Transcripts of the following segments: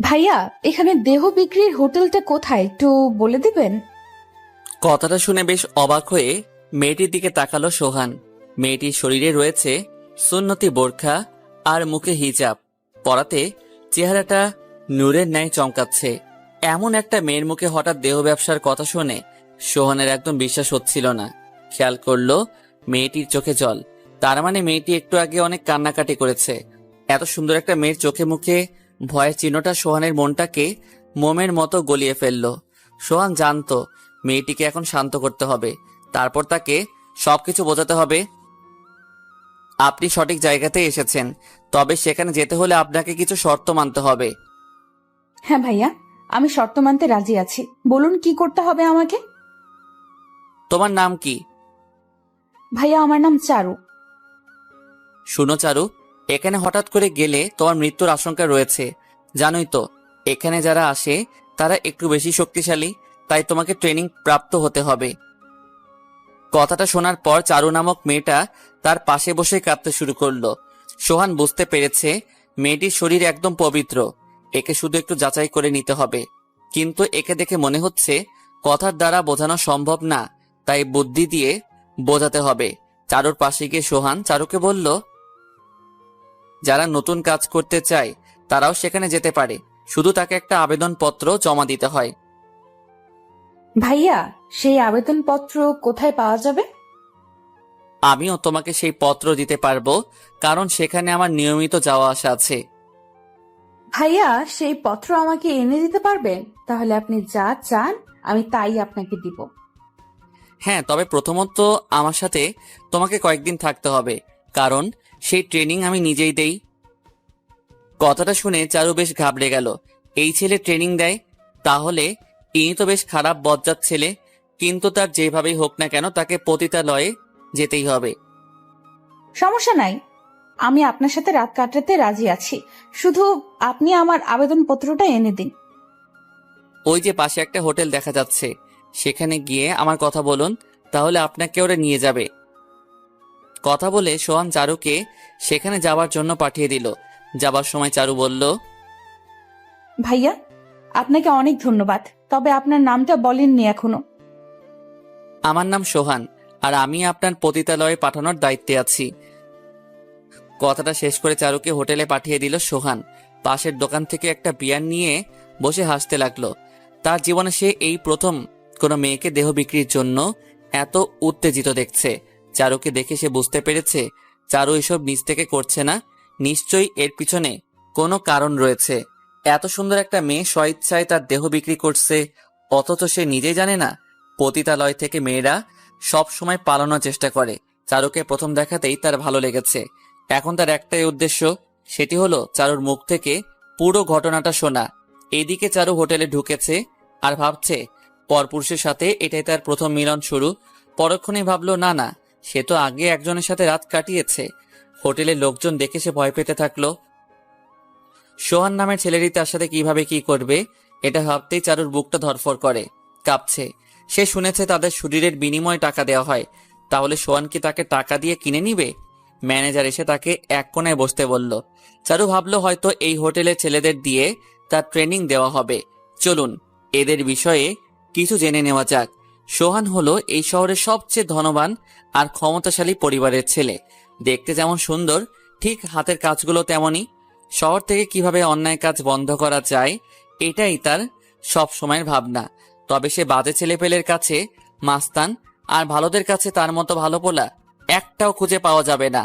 ভাইয়া, এখানে দেহ বিক্রির হোটেলটা কোথায় একটু বলে দিবেন? কথাটা শুনে বেশ অবাক হয়ে মেয়েটির দিকে তাকালো সোহান। মেয়েটির শরীরে রয়েছে সুন্নতি বোরখা আর মুখে হিজাব পরাতে চেহারাটা নূরের ন্যায় চমকাচ্ছে। এমন একটা মেয়ের মুখে হঠাৎ দেহ ব্যবসার কথা শুনে সোহানের একদম বিশ্বাস হচ্ছিল না। খেয়াল করলো মেয়েটির চোখে জল। তার মানে মেয়েটি একটু আগে অনেক কান্নাকাটি করেছে। এত সুন্দর একটা মেয়ের চোখে মুখে ভয়ের চিহ্নটা সোহানের মনটাকে মোমের মতো গলিয়ে ফেললো। সোহান জানতো মেয়েটিকে এখন শান্ত করতে হবে, তারপর তাকে সবকিছু বোঝাতে হবে। আপনি সঠিক জায়গাতে এসেছেন, তবে সেখানে যেতে হলে আপনাকে কিছু শর্ত মানতে হবে। হ্যাঁ ভাইয়া, আমি শর্ত মানতে রাজি আছি। বলুন কি করতে হবে আমাকে। তোমার নাম কি? ভাইয়া, আমার নাম চারু। শুনো চারু, এখানে হঠাৎ করে গেলে তোমার মৃত্যুর আশঙ্কা রয়েছে। জানোই তো এখানে যারা আসে তারা একটু বেশি শক্তিশালী, তাই তোমাকে ট্রেনিং প্রাপ্ত হতে হবে। কথাটা শোনার পর চারু নামক মেয়েটা তার পাশে বসে কাঁদতে শুরু করলো। সোহান বুঝতে পেরেছে মেয়েটির শরীর একদম পবিত্র, একে শুধু একটু যাচাই করে নিতে হবে। কিন্তু একে দেখে মনে হচ্ছে কথার দ্বারা বোঝানো সম্ভব না, তাই বুদ্ধি দিয়ে বোঝাতে হবে। চারুর পাশে গিয়ে সোহান চারুকে বলল, যারা নতুন কাজ করতে চায় তারাও সেখানে যেতে পারে, শুধু তাকে একটা আবেদনপত্র জমা দিতে হয়। ভাইয়া, সেই আবেদনপত্র কোথায় পাওয়া যাবে? আমিও তোমাকে সেই পত্র দিতে পারবো, কারণ সেখানে আমার নিয়মিত যাওয়া আসা আছে। ভাইয়া, সেই পত্র আমাকে এনে দিতে পারবেন? তাহলে আপনি যা চান আমি তাই আপনাকে দিব। হ্যাঁ, তবে প্রথমত আমার সাথে তোমাকে কয়েকদিন থাকতে হবে, কারণ সেই ট্রেনিং আমি নিজেই দেই। কথাটা শুনে চারু বেশ ঘাবড়ে গেল। এই ছেলে ট্রেনিং দেয়? তাহলে ইনি তো বেশ খারাপ বজ্জাত ছেলে। কিন্তু তার যেভাবেই হোক না কেন তাকে পতিতালয়ে যেতেই হবে। সমস্যা নাই, আমি আপনার সাথে রাত কাটাতে রাজি আছি। শুধু আপনি আমার আবেদনপত্রটা এনে দিন। ওই যে পাশে একটা হোটেল দেখা যাচ্ছে, সেখানে গিয়ে আমার কথা বলুন, তাহলে আপনাকে ওরা নিয়ে যাবে। কথা বলে সোহান চারুকে সেখানে যাওয়ার জন্য পাঠিয়ে দিল। যাবার সময় চারু বলল, ভাইয়া, আপনাকে অনেক ধন্যবাদ, তবে আপনার নামটা বলেননি এখনো। আমার নাম সোহান, আর আমি আপনার পতিতালয়ে পাঠানোর দায়িত্বে আছি। কথাটা শেষ করে চারুকে হোটেলে পাঠিয়ে দিল সোহান। পাশের দোকান থেকে একটা বিয়ার নিয়ে বসে হাসতে লাগলো। তার জীবনে সে এই প্রথম কোনো মেয়েকে দেহ বিক্রির জন্য এত উত্তেজিত দেখছে। চারুকে দেখে সে বুঝতে পেরেছে চারু এসব নিজ থেকে করছে না, নিশ্চয়ই এর পিছনে কোনো কারণ রয়েছে। এত সুন্দর একটা মেয়ে স্বইচ্ছায় তার দেহ বিক্রি করছে, অথচ সে নিজেই জানে না। পতিতালয় থেকে মেয়েরা সব সময় পালানোর চেষ্টা করে। চারুকে প্রথম দেখাতেই তার ভালো লেগেছে। এখন তার একটাই উদ্দেশ্য, সেটি হলো চারুর মুখ থেকে পুরো ঘটনাটা শোনা। এদিকে চারু হোটেলে ঢুকেছে আর ভাবছে পরপুরুষের সাথে এটাই তার প্রথম মিলন শুরু। পরক্ষণে ভাবলো না না, সে তো আগে একজনের সাথে রাত কাটিয়েছে। হোটেলের লোকজন দেখে সে ভয় পেতে থাকলো। সোহান নামের ছেলেটি তার সাথে কিভাবে কি করবে এটা ভাবতেই চারুর বুকটা ধড়ফড় করে, কাঁপছে। সে শুনেছে তাদের শরীরের বিনিময়ে টাকা দেওয়া হয়, তাহলে সোহান কি তাকে টাকা দিয়ে কিনে নিবে? ম্যানেজার এসে তাকে এক কোণায় বসতে বলল। চারু ভাবলো হয়তো এই হোটেলের ছেলেদের দিয়ে তার ট্রেনিং দেওয়া হবে। চলুন এদের বিষয়ে কিছু জেনে নেওয়া যাক। সোহান হলো এই শহরের সবচেয়ে ধনবান আর ক্ষমতাশালী পরিবারের ছেলে। দেখতে যেমন সুন্দর, ঠিক হাতের কাজগুলো তেমনই। শহর থেকে কিভাবে অন্যায় কাজ বন্ধ করা যায় এটাই তার সব সময়ের ভাবনা। তবে সে বাজে ছেলেপেলের কাছে মাস্তান, আর ভালোদের কাছে তার মতো ভালো পোলা একটাও খুঁজে পাওয়া যাবে না।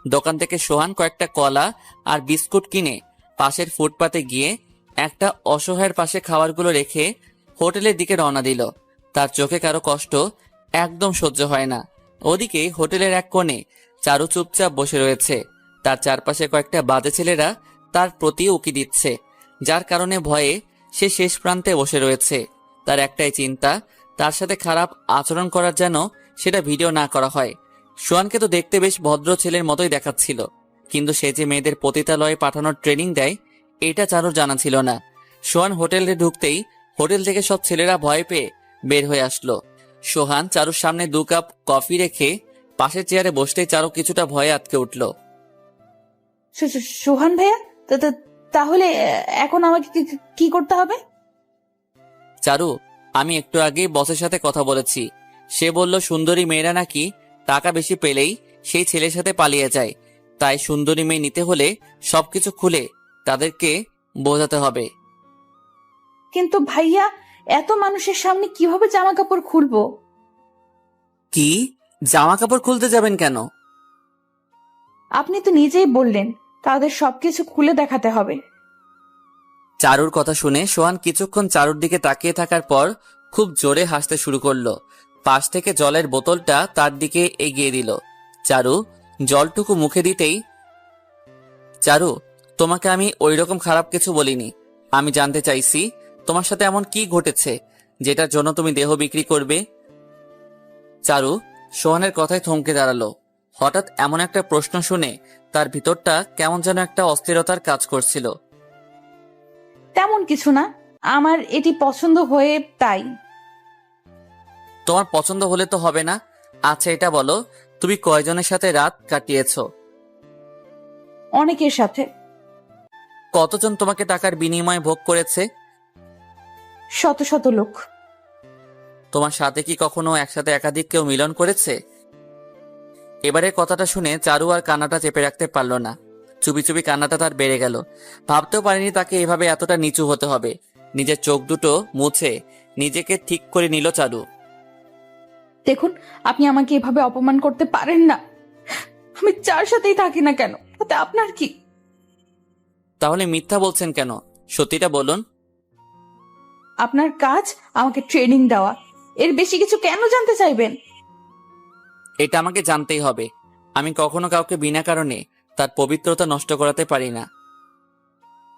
দোকান থেকে সোহান কয়েকটা কলা আর বিস্কুট কিনে পাশের ফুটপাতে গিয়ে একটা অসহায়ের পাশে খাবারগুলো রেখে হোটেলের দিকে রওনা দিল। তার চোখে কারো কষ্ট একদম সহ্য হয় না। ওদিকে হোটেলের এক কোণে চারু চুপচাপ বসে রয়েছে। তার চারপাশে কয়েকটা বাজে ছেলেরা তার প্রতি উকি দিচ্ছে, যার কারণে ভয়ে সে শেষ প্রান্তে বসে রয়েছে। তার একটাই চিন্তা, তার সাথে খারাপ আচরণ করার যেন সেটা ভিডিও না করা হয়। সোহানকে তো দেখতে বেশ ভদ্র ছেলের মতোই দেখাচ্ছিল, কিন্তু সে যে মেয়েদের পতিতালয়ে পাঠানোর ট্রেনিং দেয় এটা চারুর জানা ছিল না। সোহান হোটেলে ঢুকতেই হোটেল থেকে সব ছেলেরা ভয় পেয়ে বের হয়ে আসলো। সোহান চারুর সামনে 2 কাপ কফি রেখে পাশের চেয়ারে বসতেই চারু কিছুটা ভয়ে আটকে উঠল। সোহান ভাইয়া, তাহলে এখন আমাকে কি করতে হবে? চারু, আমি একটু আগেই বসের সাথে কথা বলেছি। সে বলল সুন্দরী মেয়েরা নাকি টাকা বেশি পেলেই সেই ছেলের সাথে পালিয়ে যায়। তাই সুন্দরী মেয়ে নিতে হলে সবকিছু খুলে তাদেরকে বোঝাতে হবে। কিন্তু ভাইয়া, এত মানুষের সামনে কিভাবে জামা কাপড় খুলবো? কি? জামা কাপড় খুলতে যাবেন কেন? আপনি তো নিজেই বললেন তাদের সবকিছু খুলে দেখাতে হবে। চারুর কথা শুনে সোহান কিছুক্ষণ চারুর দিকে তাকিয়ে থাকার পর খুব জোরে হাসতে শুরু করলো। পাশ থেকে জলের বোতলটা তার দিকে এগিয়ে দিল। চারু জলটুকু মুখে দিতেই, চারু, তোমাকে আমি ওইরকম খারাপ কিছু বলিনি। আমি জানতে চাইছি তোমার সাথে এমন কি ঘটেছে যেটার জন্য তুমি দেহ বিক্রি করবে? চারু সোহানের কথায় থমকে দাঁড়ালো। হঠাৎ এমন একটা প্রশ্ন শুনে তার ভিতরটা কেমন যেন একটা অস্থিরতার কাজ করছিল। তেমন কিছু না, আমার এটি পছন্দ হয়ে তাই। তোমার পছন্দ হলে তো হবে না। আচ্ছা, এটা বলো, তুমি কয়জনের সাথে রাত কাটিয়েছো? অনেকের সাথে। কতজন তোমাকে টাকার বিনিময়ে ভোগ করেছে? শত শত লোক। তোমার সাথে কি কখনো একসাথে একাধিক কেউ মিলন করেছে? এবারে কথাটা শুনে চারু আর কান্নাটা চেপে রাখতে পারল না। চুপি চুপি কান্নাটা তার বেড়ে গেল। ভাবতেও পারেনি তাকে এভাবে এতটা নিচু হতে হবে। নিজের চোখ দুটো মুছে নিজেকে ঠিক করে নিল চারু। দেখুন, আপনি আমাকে এভাবে অপমান করতে পারেন না। আমি যার সাথেই থাকি না কেন, তাতে আপনার কি? তাহলে মিথ্যা বলছেন কেন? সত্যিটা বলুন। আপনার কাজ আমাকে ট্রেনিং দেওয়া। এর বেশি কিছু কেন জানতে চাইবেন? এটা আমাকে জানতেই হবে। আমি কখনো কাউকে বিনা কারণে তার পবিত্রতা নষ্ট করাতে পারি না।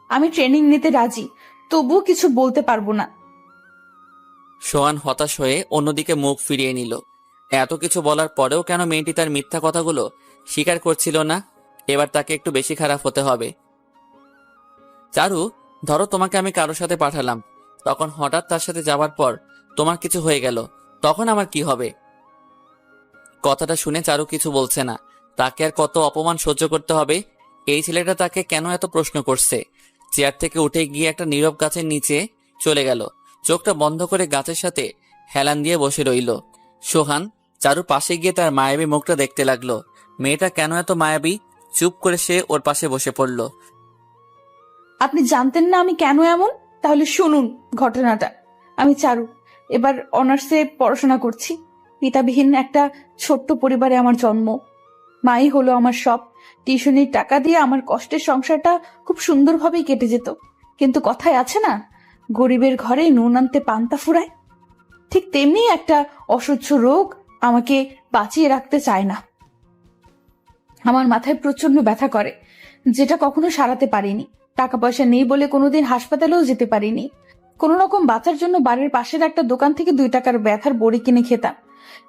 আমি ট্রেনিং নিতে রাজি, তবুও কিছু বলতে পারবো না। সোহান হতাশ হয়ে অন্যদিকে মুখ ফিরিয়ে নিল। এত কিছু বলার পরেও কেন মেয়েটি তার মিথ্যা কথাগুলো স্বীকার করছিল না? এবার তাকে একটু বেশি খারাপ হতে হবে। চারু, ধরো তোমাকে আমি কারোর সাথে পাঠালাম, তখন হঠাৎ তার সাথে যাওয়ার পর তোমার কিছু হয়ে গেল, তখন আমার কি হবে? কথাটা শুনে চারু কিছু বলছে না। তাকে আর কত অপমান সহ্য করতে হবে? এই ছেলেটা তাকে কেন এত প্রশ্ন করছে? চেয়ার থেকে উঠে গিয়ে একটা নীরব গাছের নিচে চলে গেল। চোখটা বন্ধ করে গাছের সাথে হেলান দিয়ে বসে রইল। সোহান চারুর পাশে গিয়ে তার মায়াবী মুখটা দেখতে লাগলো। মেয়েটা কেন এত মায়াবী? চুপ করে সে ওর পাশে বসে পড়ল। আপনি জানতেন না আমি কেন এমন? তাহলে শুনুন ঘটনাটা। আমি চারু, এবার অনার্সে পড়াশোনা করছি। পিতাবিহীন একটা ছোট্ট পরিবারে আমার জন্ম। মাই হলো আমার সব। টিউশনির টাকা দিয়ে আমার কষ্টের সংসারটা খুব সুন্দরভাবেই কেটে যেত। কিন্তু কথায় আছে না, গরিবের ঘরে নুন আনতে পান্তা ফুরায়। ঠিক তেমনি একটা অসহ্য রোগ আমাকে বাঁচিয়ে রাখতে চায় না। আমার মাথায় প্রচন্ড ব্যথা করে, যেটা কখনো সারাতে পারিনি। টাকা পয়সা নেই বলে কোনোদিন হাসপাতালেও যেতে পারিনি। কোনো রকম বাঁচার জন্য বাড়ির পাশের একটা দোকান থেকে 2 টাকার ব্যথার বড়ি কিনে খেতাম।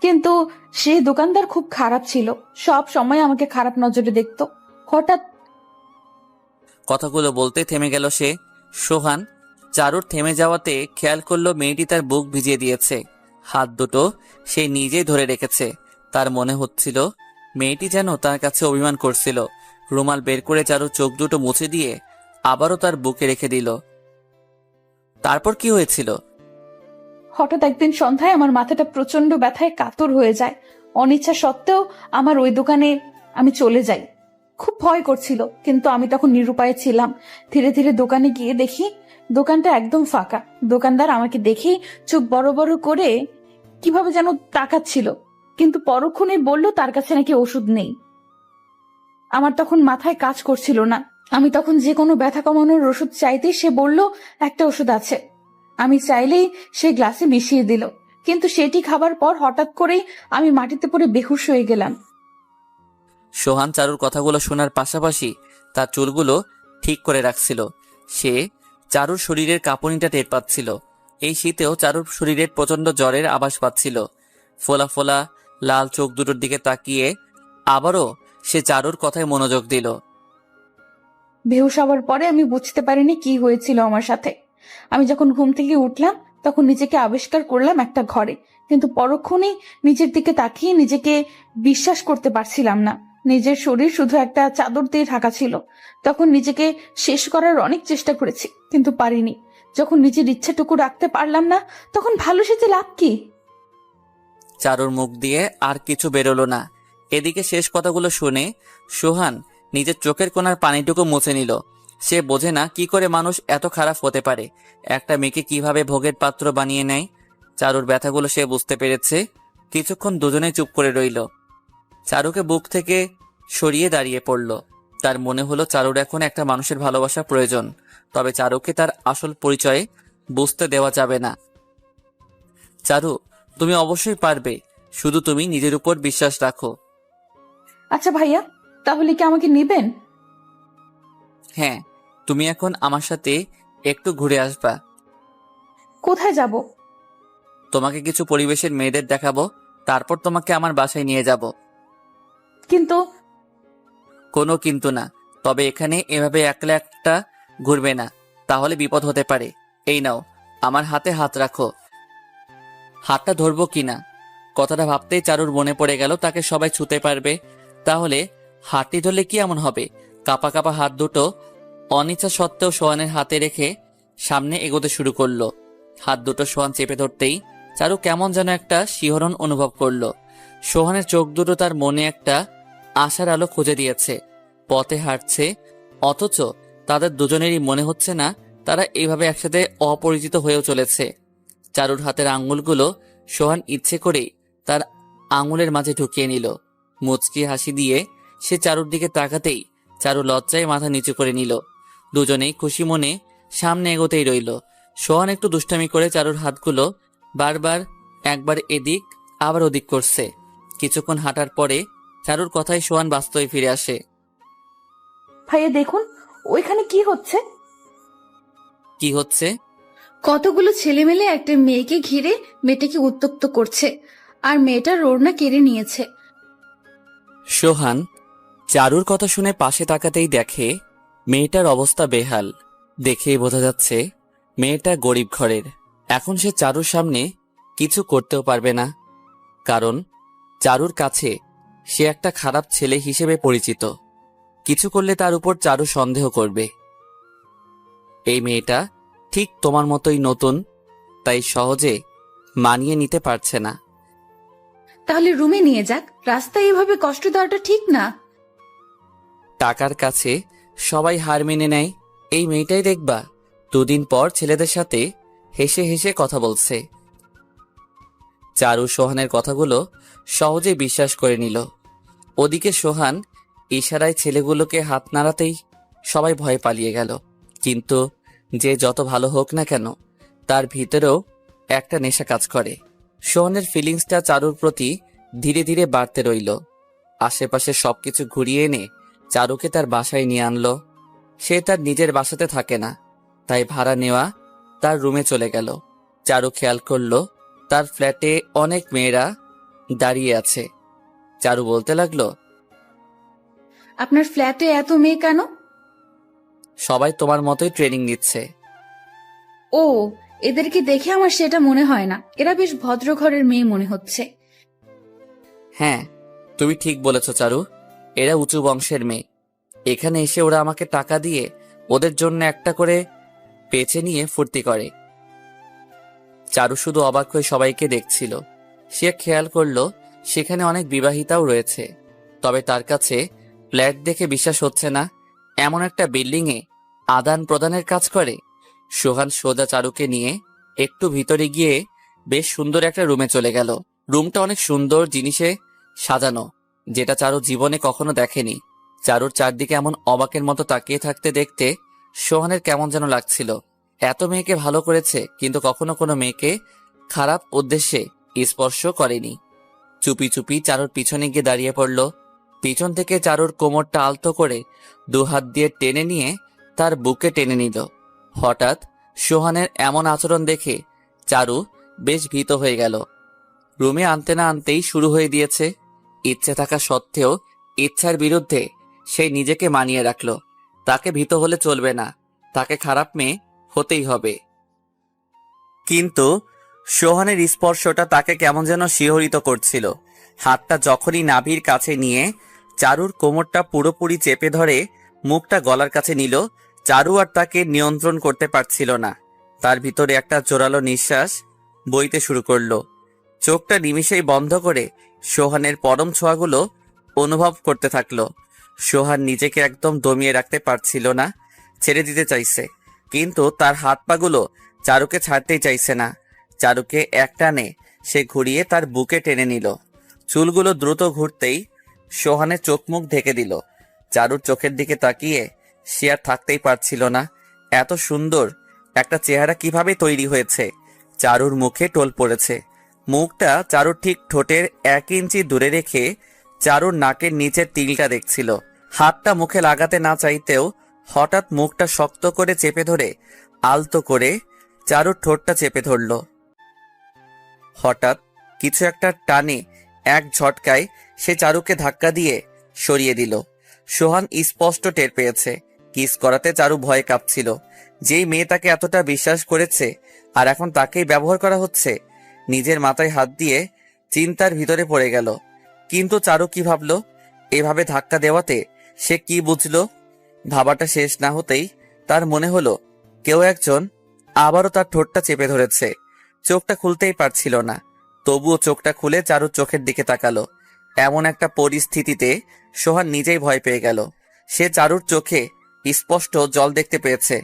কিন্তু সেই দোকানদার খুব খারাপ ছিল, সব সময় আমাকে খারাপ নজরে দেখতো। হঠাৎ কথাগুলো বলতে থেমে গেল সে। সোহান চারুর থেমে যাওয়াতে খেয়াল করলো মেয়েটি তার বুক ভিজিয়ে দিয়েছে। হাত দুটো সে নিজেই ধরে রেখেছে। তার মনে হচ্ছিল মেয়েটি যেন তার কাছে অভিমান করছিল। রুমাল বের করে চারুর চোখ দুটো মুছে দিয়ে আবারও তার বুকে রেখে দিল। তারপর কি হয়েছিল? হঠাৎ একদিন সন্ধ্যায় আমার মাথাটা প্রচন্ড ব্যথায় কাতর হয়ে যায়। অনিচ্ছা সত্ত্বেও আমার ওই দোকানে আমি চলে যাই। খুব ভয় করছিল, কিন্তু আমি তখন নিরুপায় ছিলাম। ধীরে ধীরে দোকানে গিয়ে দেখি দোকানটা একদম ফাঁকা। দোকানদার আমাকে দেখেই চোখ বড় বড় করে কিভাবে যেন তাকাচ্ছিল, কিন্তু পরক্ষণে বলল তার কাছে নাকি ওষুধ নেই। আমার তখন মাথায় কাজ করছিল না। আমি তখন যে কোনো ব্যথা কমানোর ওষুধ চাইতেই সে বলল একটা ওষুধ আছে। আমি চাইলেই সে গ্লাসে মিশিয়ে দিল, কিন্তু সেটি খাবার পর হঠাৎ করেই আমি মাটিতে পড়ে বেহুশ হয়ে গেলাম। সোহান চারুর কথাগুলো শোনার পাশাপাশি তার চুলগুলো ঠিক করে রাখছিল। সে চারুর শরীরের কাঁপুনিটা টের পাচ্ছিল। এই শীতেও চারুর শরীরের প্রচন্ড জ্বরের আভাস পাচ্ছিল। ফোলা ফোলা লাল চোখ দুটোর দিকে তাকিয়ে আবারও সে চারুর কথায় মনোযোগ দিল। বেহুশ হওয়ার পরে আমি বুঝতে পারিনি কি হয়েছিল আমার সাথে। আমি যখন ঘুম থেকে উঠলাম তখন নিজেকে আবিষ্কার করলাম একটা ঘরে, কিন্তু পরক্ষণেই নিজের দিকে তাকিয়ে নিজেকে বিশ্বাস করতে পারছিলাম না। নিজের শরীর শুধু একটা চাদর দিয়ে ঢাকা ছিল। তখন নিজেকে শেষ করার অনেক চেষ্টা করেছি, কিন্তু পারিনি। যখন নিজের ইচ্ছাটুকু রাখতে পারলাম না, তখন ভালো সেজে লাভ কি? চারুর মুখ দিয়ে আর কিছু বেরোলো না। এদিকে শেষ কথাগুলো শুনে সোহান নিজের চোখের কোণার পানিটুকু মুছে নিল। সে বোঝে না কি করে মানুষ এত খারাপ হতে পারে, একটা মেয়েকে কিভাবে ভোগের পাত্র বানিয়ে নেয়। চারুর ব্যথাগুলো সে বুঝতে পেরেছে। কিছুক্ষণ দুজনেই চুপ করে রইল। চারুকে বুক থেকে সরিয়ে দাঁড়িয়ে পড়ল। তার মনে হলো চারুর এখন একটা মানুষের ভালোবাসা প্রয়োজন, তবে চারুকে তার আসল পরিচয়ে বুঝতে দেওয়া যাবে না। চারু, তুমি অবশ্যই পারবে, শুধু তুমি নিজের উপর বিশ্বাস রাখো। আচ্ছা ভাইয়া, তাহলে কি আমাকে নিবেন? হ্যাঁ, তুমি এখন আমার সাথে একটু ঘুরে আসবা। কোথায় যাব? তোমাকে কিছু পরিবেশের মেয়েদের দেখাবো, তারপর তোমাকে আমার বাসায় নিয়ে যাব। কিন্তু কোনো কিন্তু না। তবে এখানে এভাবে একলা একটা ঘুরবে না, তাহলে বিপদ হতে পারে। এই নাও, আমার হাতে হাত রাখো। হাতটা ধরবো কিনা কথাটা ভাবতেই চারুর মনে পড়ে গেল তাকে সবাই ছুতে পারবে। তাহলে হাতটি ধরলে কি এমন হবে? কাপা কাপা হাত দুটো অনিচ্ছা সত্ত্বেও সোহানের হাতে রেখে সামনে এগোতে শুরু করলো। হাত দুটো সোহান চেপে ধরতেই চারু কেমন যেন একটা শিহরণ অনুভব করলো। সোহানের চোখ দুটো তার মনে একটা আশার আলো খুঁজে দিয়েছে। পথে হাঁটছে, অথচ তাদের দুজনেরই মনে হচ্ছে না তারা এইভাবে একসাথে অপরিচিত হয়েও চলেছে। চারুর হাতের আঙ্গুলগুলো সোহান ইচ্ছে করেই তার আঙুলের মাঝে ঢুকিয়ে নিল। মুচকি হাসি দিয়ে সে চারুর দিকে তাকাতেই চারু লজ্জায় মাথা নিচু করে নিল। দুজনেই খুশি মনে সামনে এগোতেই রইল। সোহান একটু দুষ্টামি করে চারুর হাতগুলো বারবার একবার এদিক আবার ওদিক করছে। কিছুক্ষণ হাঁটার পরে চারুর কথায় সোহান বাস্তবে ফিরে আসে। ভাইয়া দেখুন, ওইখানে কি হচ্ছে? কি হচ্ছে? কতগুলো ছেলেমেলে একটা মেয়েকে ঘিরে মেয়েটাকে উত্ত্যক্ত করছে, আর মেয়েটার ওড়না কেড়ে নিয়েছে। সোহান চারুর কথা শুনে পাশে তাকাতেই দেখে মেয়েটার অবস্থা বেহাল। দেখেই বোঝা যাচ্ছে মেয়েটা গরিব ঘরের। এখন সে চারুর সামনে কিছু করতেও পারবে না, কারণ চারুর কাছে সে একটা খারাপ ছেলে হিসেবে পরিচিত। কিছু করলে তার উপর চারু সন্দেহ করবে। এই মেয়েটা ঠিক তোমার মতোই নতুন, তাই সহজে মানিয়ে নিতে পারছে না। তাহলে রুমে নিয়ে যাক, রাস্তায় এভাবে কষ্ট দেওয়াটা ঠিক না। টাকার কাছে সবাই হার মেনে নেয়, এই মেয়েটাই দেখবা দুদিন পর ছেলেদের সাথে হেসে হেসে কথা বলছে। চারু সোহানের কথাগুলো সহজে বিশ্বাস করে নিল। ওদিকে সোহান ইশারায় ছেলেগুলোকে হাত নাড়াতেই সবাই ভয়ে পালিয়ে গেল। কিন্তু যে যত ভালো হোক না কেন, তার ভিতরেও একটা নেশা কাজ করে। সোহানের ফিলিংসটা চারুর প্রতি ধীরে ধীরে বাড়তে রইল। আশেপাশে সবকিছু ঘুরিয়ে এনে চারুকে তার বাসায় নিয়ে আনলো। সে তার নিজের বাসাতে থাকে না, তাই ভাড়া নেওয়া তার রুমে চলে গেল। চারু খেয়াল করলো তার ফ্ল্যাটে অনেক মেয়েরা দাঁড়িয়ে আছে। চারু বলতে লাগলো, আপনার ফ্ল্যাটে এত মেয়ে কেন? সবাই তোমার মতোই ট্রেনিং নিচ্ছে। ও, এদেরকে দেখে আমার সেটা মনে হয় না। এরা বেশ ভদ্র ঘরের মেয়ে মনে হচ্ছে। হ্যাঁ, তুমি ঠিক বলেছ চারু, এরা উঁচু বংশের মেয়ে। এখানে এসে ওরা আমাকে টাকা দিয়ে ওদের জন্য একটা করে বেছে নিয়ে ফুর্তি করে। চারু শুধু অবাক হয়ে সবাইকে দেখছিল। সে খেয়াল করলো সেখানে অনেক বিবাহিতাও রয়েছে, তবে তার কাছে ফ্ল্যাট দেখে বিশ্বাস হচ্ছে না এমন একটা বিল্ডিংয়ে আদান প্রদানের কাজ করে। সোহান সোজা চারুকে নিয়ে একটু ভিতরে গিয়ে বেশ সুন্দর একটা রুমে চলে গেল। রুমটা অনেক সুন্দর জিনিসে সাজানো, যেটা চারু জীবনে কখনো দেখেনি। চারুর চারদিকে এমন অবাকের মতো তাকিয়ে থাকতে দেখতে সোহানের কেমন যেন লাগছিল। এত মেয়েকে ভালো করেছে, কিন্তু কখনো কোনো মেয়েকে খারাপ উদ্দেশ্যে স্পর্শ করেনি। চুপি চুপি চারুর পিছনে গিয়ে দাঁড়িয়ে পড়ল। পিছন থেকে চারুর কোমরটা আলতো করে দুহাত দিয়ে টেনে নিয়ে তার বুকে টেনে নিল। হঠাৎ সোহানের এমন আচরণ দেখে চারু বেশ ভীত হয়ে গেল। রুমে আনতে না আনতেই শুরু হয়ে দিয়েছে। ইচ্ছে থাকা সত্ত্বেও ইচ্ছার বিরুদ্ধে সে নিজেকে মানিয়ে রাখল। তাকে ভীত হলে চলবে না, তাকে খারাপ মেয়ে হতেই হবে। কিন্তু সোহানের স্পর্শটা তাকে কেমন যেন শিহরিত করছিল। হাতটা যখনই নাভির কাছে নিয়ে চারুর কোমরটা পুরোপুরি চেপে ধরে মুখটা গলার কাছে নিল। চারু আর তাকে নিয়ন্ত্রণ করতে পারছিল না। তার ভিতরে একটা জোরালো নিঃশ্বাস বইতে শুরু করলো। চোখটা নিমিষেই বন্ধ করে সোহানের পরম ছোঁয়াগুলো অনুভব করতে থাকলো। সোহান নিজেকে একদম দমিয়ে রাখতে পারছিল না, ছেড়ে দিতে চাইছে, কিন্তু তার হাত পাগুলো চারুকে ছাড়তেই চাইছে না। চারুকে একটানে সে ঘুরিয়ে তার বুকে টেনে নিল। চুলগুলো দ্রুত ঘুরতেই সোহানের চোখ মুখ ঢেকে দিল। চারুর চোখের দিকে তাকিয়ে সে আর থাকতেই পারছিল না। এত সুন্দর একটা চেহারা কিভাবে তৈরি হয়েছে? চারুর মুখে টোল পড়েছে। মুখটা চারুর ঠিক ঠোঁটের 1 ইঞ্চি দূরে রেখে চারুর নাকের নিচের তিলটা দেখছিল। হাতটা মুখে লাগাতে না চাইতেও হঠাৎ মুখটা শক্ত করে চেপে ধরে আলতো করে চারুর ঠোঁটটা চেপে ধরল। হঠাৎ কিছু একটা টানে এক ঝটকায় সে চারুকে ধাক্কা দিয়ে সরিয়ে দিল। সোহান স্পষ্ট টের পেয়েছে। কিস করাতে চারু ভয়ে কাঁপছিল। যেই মেয়ে তাকে এতটা বিশ্বাস করেছে আর এখন তাকেই ব্যবহার করা হচ্ছে। নিজের মাথায় হাত দিয়ে চিন্তার ভিতরে পড়ে গেল। কিন্তু চারু কি ভাবল? এভাবে ধাক্কা দেওয়াতে সে কি বুঝলো? ভাবাটা শেষ না হতেই তার মনে হলো কেউ একজন আবারও তার ঠোঁটটা চেপে ধরেছে। চোখটা খুলতেই পারছিল না, তবুও চোখটা খুলে চারুর চোখের দিকে তাকালো। এমন একটা পরিস্থিতিতে সোহান নিজেই ভয় পেয়ে গেল। সে চারুর চোখে স্পষ্ট জল দেখতে পেয়েছে।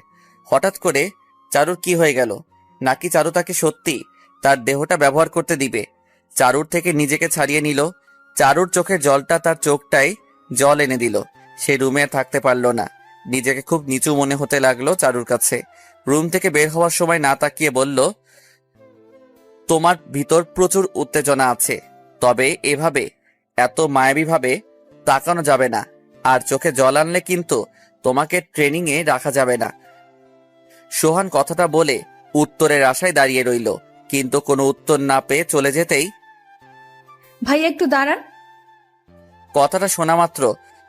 হঠাৎ করে চারুর কি হয়ে গেল? নাকি চারু তাকে সত্যি তার দেহটা ব্যবহার করতে দিবে? চারুর থেকে নিজেকে ছাড়িয়ে নিল। চারুর চোখের জলটা তার চোখটায় জল এনে দিল। সে রুমে আর থাকতে পারল না। নিজেকে খুব নিচু মনে হতে লাগলো চারুর কাছে। রুম থেকে বের হওয়ার সময় না তাকিয়ে বলল, তোমার ভিতর প্রচুর উত্তেজনা আছে, তবে এভাবে এত মায়াবীভাবে তাকানো যাবে না। আর চোখে জল আনলে কিন্তু তোমাকে ট্রেনিংয়ে রাখা যাবে না। সোহান কথাটা বলে উত্তরের আশায় দাঁড়িয়ে রইল, কিন্তু কোনো উত্তর না পেয়ে চলে যেতেই ভাইয়া একটু দাঁড়ান। কথাটা শোনা মাত্র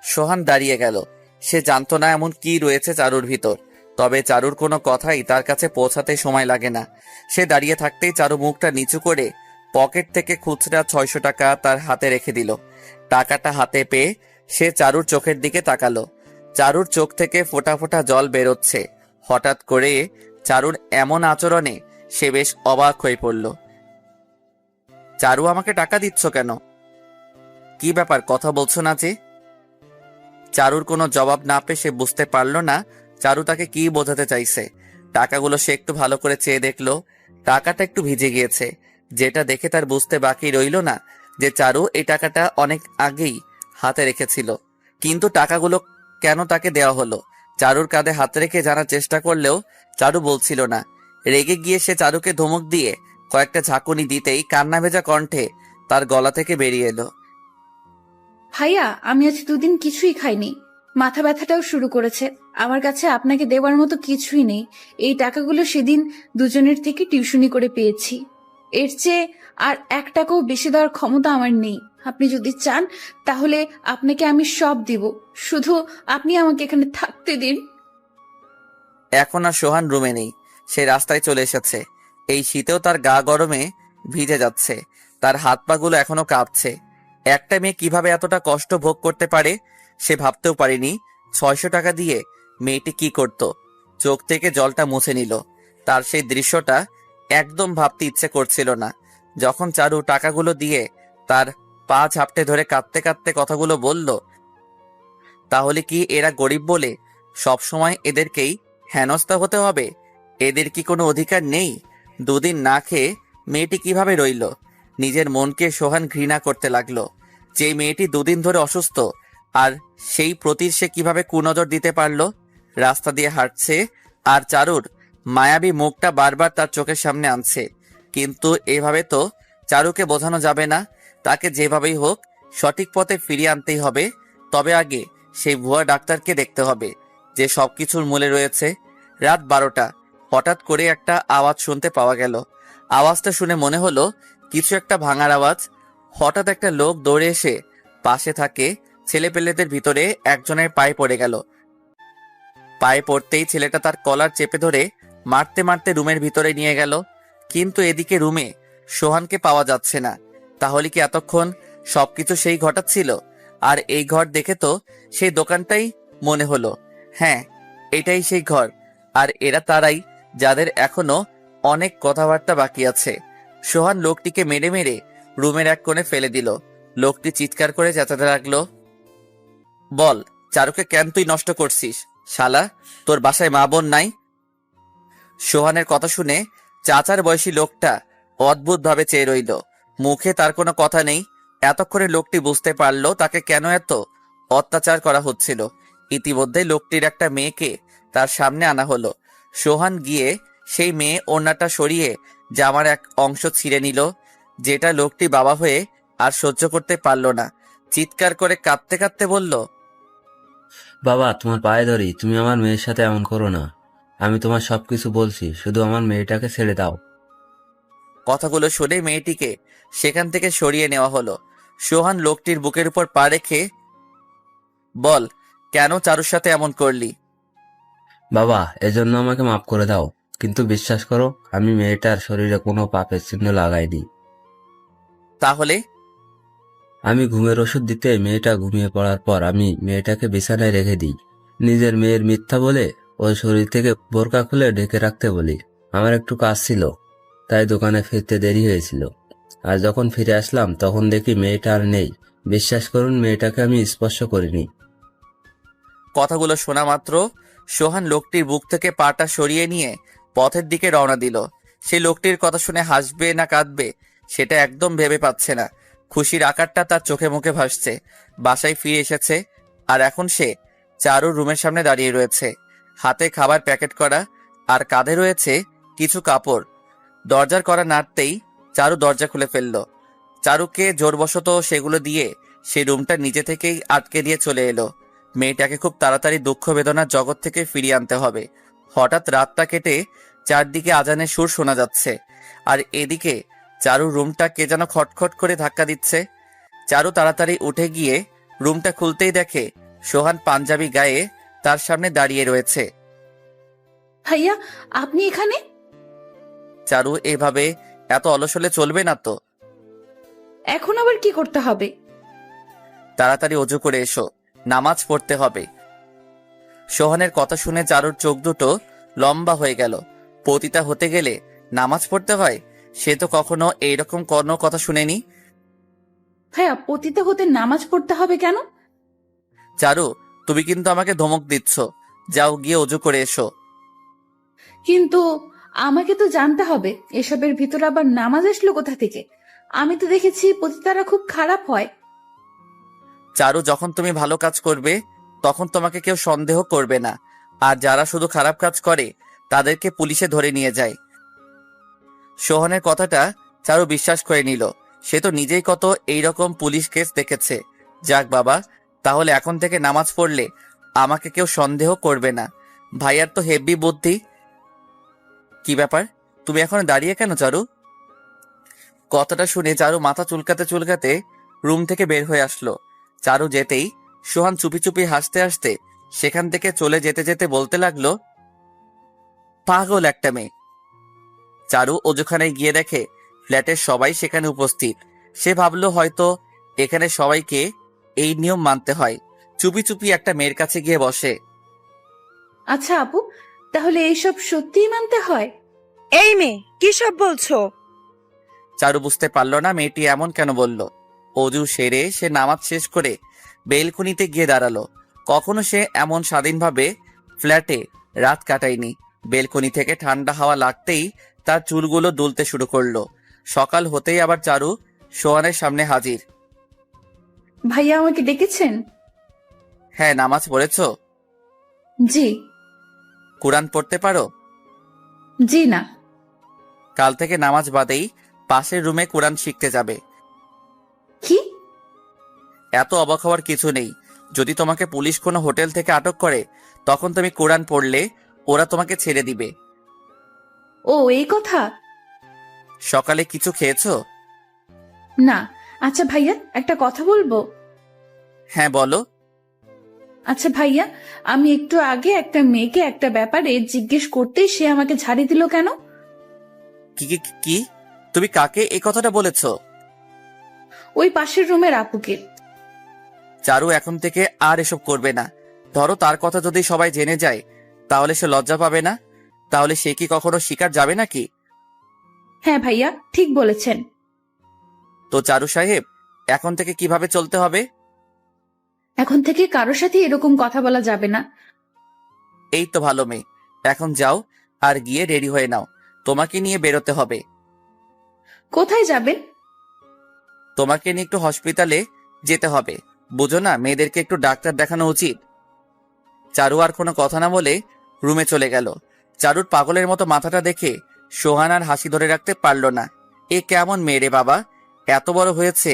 সোহান দাঁড়িয়ে গেল। সে জানতো না এমন কি রয়েছে চারুর ভিতর, তবে চারুর কোনো কথাই তার কাছে পৌঁছাতে সময় লাগে না। সে দাঁড়িয়ে থাকতেই চারু মুখটা নিচু করে পকেট থেকে খুচরা 600 টাকা তার হাতে রেখে দিল। টাকাটা হাতে পেয়ে সে চারুর চোখের দিকে তাকালো। চারুর চোখ থেকে ফোঁটা ফোঁটা জল বেরোচ্ছে। হঠাৎ করে চারুর এমন আচরণে সে বেশ অবাক হয়ে পড়ল। চারু, আমাকে টাকা দিচ্ছ কেন? কি ব্যাপার, কথা বলছো না যে? চারুর কোনো জবাব না পেয়ে সে বুঝতে পারল না চারু তাকে কি বোঝাতে চাইছে। টাকাগুলো সে একটু ভালো করে চেয়ে দেখলো। টাকাটা একটু ভিজে গিয়েছে, যেটা দেখে তার বুঝতে বাকি রইল না যে চারু এই টাকাটা অনেক আগেই হাতে রেখেছিল। কিন্তু টাকাগুলো কেন তাকে দেওয়া হলো? চারুর কাঁধে হাত রেখে জানার চেষ্টা করলেও চারু বলছিল না। রেগে গিয়ে সে চারুকে ধমক দিয়ে কয়েকটা ঝাঁকুনি দিতেই কান্না ভেজা কণ্ঠে তার গলা থেকে বেরিয়ে এলো, ভাইয়া, আমি আজ 2 দিন কিছুই খাইনি। মাথা ব্যথাটাও শুরু করেছে। আমার কাছে আপনাকে দেওয়ার মতো কিছুই নেই। এই টাকাগুলো সেদিন দুজনের থেকে টিউশনি করে পেয়েছি। এর চেয়ে আর 1 টাকাও বেশি দেওয়ার ক্ষমতা আমার নেই। আপনি যদি চান তাহলে আপনাকে আমি সব দিব, শুধু আপনি আমাকে এখানে থাকতে দিন। এখন আর সোহান রুমে নেই, সে রাস্তায় চলে এসেছে। এই শীতেও তার গা গরমে ভিজে যাচ্ছে, তার হাত পাগুলো এখনো কাঁপছে। একটা মেয়ে কিভাবে এতটা কষ্ট ভোগ করতে পারে সে ভাবতেও পারেনি। 600 টাকা দিয়ে মেয়েটি কি করত? চোখ থেকে জলটা মুছে নিল। তার সেই দৃশ্যটা একদম ভাবতে ইচ্ছে করছিল না। যখন চারু টাকাগুলো দিয়ে তার পা ঝাপটে ধরে কাঁদতে কাঁদতে কথাগুলো বলল, তাহলে কি এরা গরিব বলে সবসময় এদেরকেই হেনস্থা হতে হবে? এদের কি কোনো অধিকার নেই? 2 দিন না খেয়ে মেয়েটি কিভাবে রইল? নিজের মনকে সোহান ঘৃণা করতে লাগলো। যে মেয়েটি 2 দিন ধরে অসুস্থ, আর সেই প্রতি সে কিভাবে কুনজর দিতে পারলো? রাস্তা দিয়ে হাঁটছে আর চারুর মায়াবী মুখটা বারবার তার চোখের সামনে আনছে। কিন্তু এভাবে তো চারুকে বোঝানো যাবে না। তাকে যেভাবেই হোক সঠিক পথে ফিরিয়ে আনতেই হবে। তবে আগে সেই ভুয়া ডাক্তারকে দেখতে হবে যে সবকিছুর মূলে রয়েছে। রাত 12টা। হঠাৎ করে একটা আওয়াজ শুনতে পাওয়া গেল। আওয়াজটা শুনে মনে হলো কিছু একটা ভাঙার আওয়াজ। হঠাৎ একটা লোক দৌড়ে এসে পাশে থাকে ছেলেপেলেদের ভিতরে একজনের পায়ে পড়ে গেল। পায়ে পড়তেই ছেলেটা তার কলার চেপে ধরে মারতে মারতে রুমের ভিতরে নিয়ে গেল। কিন্তু এদিকে রুমে সোহানকে পাওয়া যাচ্ছে না। তাহলে কি এতক্ষণ সবকিছু সেই ঘটাচ্ছিল? আর এই ঘর দেখে তো সেই দোকানটাই মনে হলো। হ্যাঁ, এটাই সেই ঘর। আর এরা তারাই যাদের এখনো অনেক কথাবার্তা বাকি আছে। সোহান লোকটিকে মেরে মেরে রুমের এক কোণে ফেলে দিল। লোকটি চিৎকার করে চেঁচাতে লাগলো, বল চারুকে কেন তুই নষ্ট করছিস? শালা, তোর বাসায় মা বোন নাই? সোহানের কথা শুনে চাচার বয়সী লোকটা অদ্ভুত ভাবে চেয়ে রইল। মুখে তার কোনো কথা নেই। এতক্ষণে লোকটি বুঝতে পারলো তাকে কেন এত অত্যাচার করা হচ্ছিল। ইতিমধ্যে লোকটির একটা মেয়েকে তার সামনে আনা হলো। সোহান গিয়ে সেই মেয়ে ওড়নাটা সরিয়ে জামার এক অংশ ছিঁড়ে নিল, যেটা লোকটি বাবা হয়ে আর সহ্য করতে পারল না। চিৎকার করে কাঁদতে কাঁদতে বলল, বাবা, তোমার পায়ে ধরি, তুমি আমার মেয়ের সাথে এমন করো না। আমি তোমার সবকিছু বলছি, শুধু আমার মেয়েটাকে ছেড়ে দাও। কথাগুলো শুনে মেয়েটিকে সেখান থেকে সরিয়ে নেওয়া হলো। সোহান লোকটির বুকের উপর পা রেখে, বল কেন চারুর সাথে এমন করলি? বাবা, এজন্য আমাকে মাফ করে দাও, কিন্তু বিশ্বাস করো, আমি মেয়েটার শরীরে কোনো পাপের চিহ্ন লাগাইনি। তাহলে? আমি ঘুমের ওষুধ দিতে মেয়েটা ঘুমিয়ে পড়ার পর আমি মেয়েটাকে বিছানায় রেখে দিই। নিজের মেয়ের মিথ্যা বলে ওর শরীর থেকে বোরকা খুলে ঢেকে রাখতে বলি। আমার একটু কাজ ছিল, তাই দোকানে ফিরতে দেরি হয়েছিল। আর যখন ফিরে আসলাম তখন দেখি মেয়েটা আর নেই। বিশ্বাস করুন, মেয়েটাকে আমি স্পর্শ করিনি। কথাগুলো শোনা মাত্র সোহান লোকটির বুক থেকে পাটা সরিয়ে নিয়ে পথের দিকে রওনা দিল। সে লোকটির কথা শুনে হাসবে না কাঁদবে সেটা একদম ভেবে পাচ্ছে না। খুশির আকারটা তার চোখে মুখে ভাসছে। বাসায় ফিরে এসেছে আর এখন সে চারুর রুমের সামনে দাঁড়িয়ে রয়েছে। হাতে খাবার প্যাকেট করা আর কাঁধে রয়েছে কিছু কাপড়। দরজার করা নাড়তেই চারু দরজা খুলে ফেলল। চারুকে জোরবশত সেগুলো দিয়ে সে রুমটা নিজে থেকেই আটকে দিয়ে চলে এলো। মেয়েটাকে খুব তাড়াতাড়ি দুঃখ বেদনার জগৎ থেকে ফিরিয়ে আনতে হবে। হঠাৎ রাতটা কেটে চারদিকে আজানের সুর শোনা যাচ্ছে, আর এদিকে চারুর রুমটা কে যেন খটখট করে ধাক্কা দিচ্ছে। চারু তাড়াতাড়ি উঠে গিয়ে রুমটা খুলতেই দেখে সোহান পাঞ্জাবি গায়ে তার সামনে দাঁড়িয়ে রয়েছে। ভাইয়া, আপনি এখানে? চারু, এভাবে এত অলস হলে চলবে না তো। এখন আবার কি করতে হবে? তাড়াতাড়ি অজু করে এসো, নামাজ পড়তে হবে। সোহানের কথা শুনে চারুর চোখ দুটো লম্বা হয়ে গেল। পতিতা হতে গেলে নামাজ পড়তে হয়? সে তো কখনো এইরকম কোনো কথা শুনেনি। ভাইয়া, পতিতা হতে নামাজ পড়তে হবে কেন? চারু, তুমি কিন্তু আমাকে ধমক দিচ্ছ। যাও গিয়ে অজু করে এসো। কিন্তু আমাকে তো জানতে হবে এসবের ভিতর আবার নামাজ আসলো কোথা থেকে। আমি তো দেখেছি পতিতারা খুব খারাপ হয়। চারু, যখন তুমি ভালো কাজ করবে তখন তোমাকে কেউ সন্দেহ করবে না, আর যারা শুধু খারাপ কাজ করে তাদেরকে পুলিশে ধরে নিয়ে যায়। সোহনের কথাটা চারু বিশ্বাস করে নিল। সে তো নিজেই কত এইরকম পুলিশ কেস দেখেছে। যাক বাবা, তাহলে এখন থেকে নামাজ পড়লে আমাকে কেউ সন্দেহ করবে না। ভাইয়ার তো হেব্বি বুদ্ধি। কি ব্যাপার, তুমি এখন দাঁড়িয়ে কেন চারু? কথাটা শুনে চারু মাথা চুলকাতে চুলকাতে রুম থেকে বের হয়ে আসলো। চারু যেতেই সোহান চুপি চুপি হাসতে হাসতে সেখান থেকে চলে যেতে যেতে বলতে লাগলো, পাগল একটা মেয়ে। চারু অজুখানায় গিয়ে দেখে ফ্ল্যাটের সবাই সেখানে উপস্থিত। সে ভাবলো হয়তো এখানে সবাইকে এই নিয়ম মানতে হয়। চুপি চুপি একটা মেয়ের কাছে গিয়ে বসে। আচ্ছা আপু, তাহলে এইসব সত্যিই মানতে হয়? এই মেয়ে, কি সব বলছো? চারু বুঝতে পারলো না মেয়েটি এমন কেন বলল। অজু সেরে সে নামাজ শেষ করে বেলকুনিতে গিয়ে দাঁড়ালো। কখনো সে এমন স্বাধীনভাবে ফ্ল্যাটে রাত কাটায়নি। বেলকুনি থেকে ঠান্ডা হাওয়া লাগতেই তার চুলগুলো দুলতে শুরু করলো। সকাল হতেই আবার চারু সোহানের সামনে হাজির। ভাইয়া আমাকে ডেকেছেন? হ্যাঁ, নামাজ পড়েছো? জি। কুরআন পড়তে পারো? জি না। কাল থেকে নামাজ বাদেই পাশের রুমে কুরআন শিখতে যাবে। কি? এত অবাক হওয়ার কিছু নেই। যদি তোমাকে পুলিশ কোনো হোটেল থেকে আটক করে তখন তুমি কোরআন পড়লে ওরা তোমাকে ছেড়ে দিবে। ও, এই কথা। সকালে কিছু খেয়েছো? না। আচ্ছা ভাইয়া, একটা কথা বলবো? হ্যাঁ, বলো। আচ্ছা ভাইয়া, আমি একটু আগে একটা মেয়েকে একটা ব্যাপারে জিজ্ঞেস করতেই সে আমাকে ঝাড়ি দিল কেন? কি কি কি? তুমি কাকে এই কথাটা বলেছো? ওই পাশের রুমের আপুকে। চারু এখন থেকে আর এসব করবে না। ধরো তার কথা যদি সবাই জেনে যায় তাহলে সে লজ্জা পাবে না? তাহলে সে কি কখনো শিকার যাবে নাকি? হ্যাঁ ভাইয়া, ঠিক বলেছেন। তো চারু সাহেব, এখন থেকে কিভাবে চলতে হবে? এখন থেকে কারোর সাথে এরকম কথা বলা যাবে না। এই তো ভালো মেয়ে, এখন যাও আর গিয়ে রেডি হয়ে নাও, তোমাকে নিয়ে বেরোতে হবে। কোথায় যাবেন? তোমাকে নিয়ে একটু হসপিটালে যেতে হবে, বুঝো না? মেয়েদেরকে একটু ডাক্তার দেখানো উচিত। চারু আর কোনো কথা না বলে রুমে চলে গেল। চারুর পাগলের মতো মাথাটা দেখে সোহান আর হাসি ধরে রাখতে পারল না। এ কেমন মেয়ে রে বাবা, এত বড় হয়েছে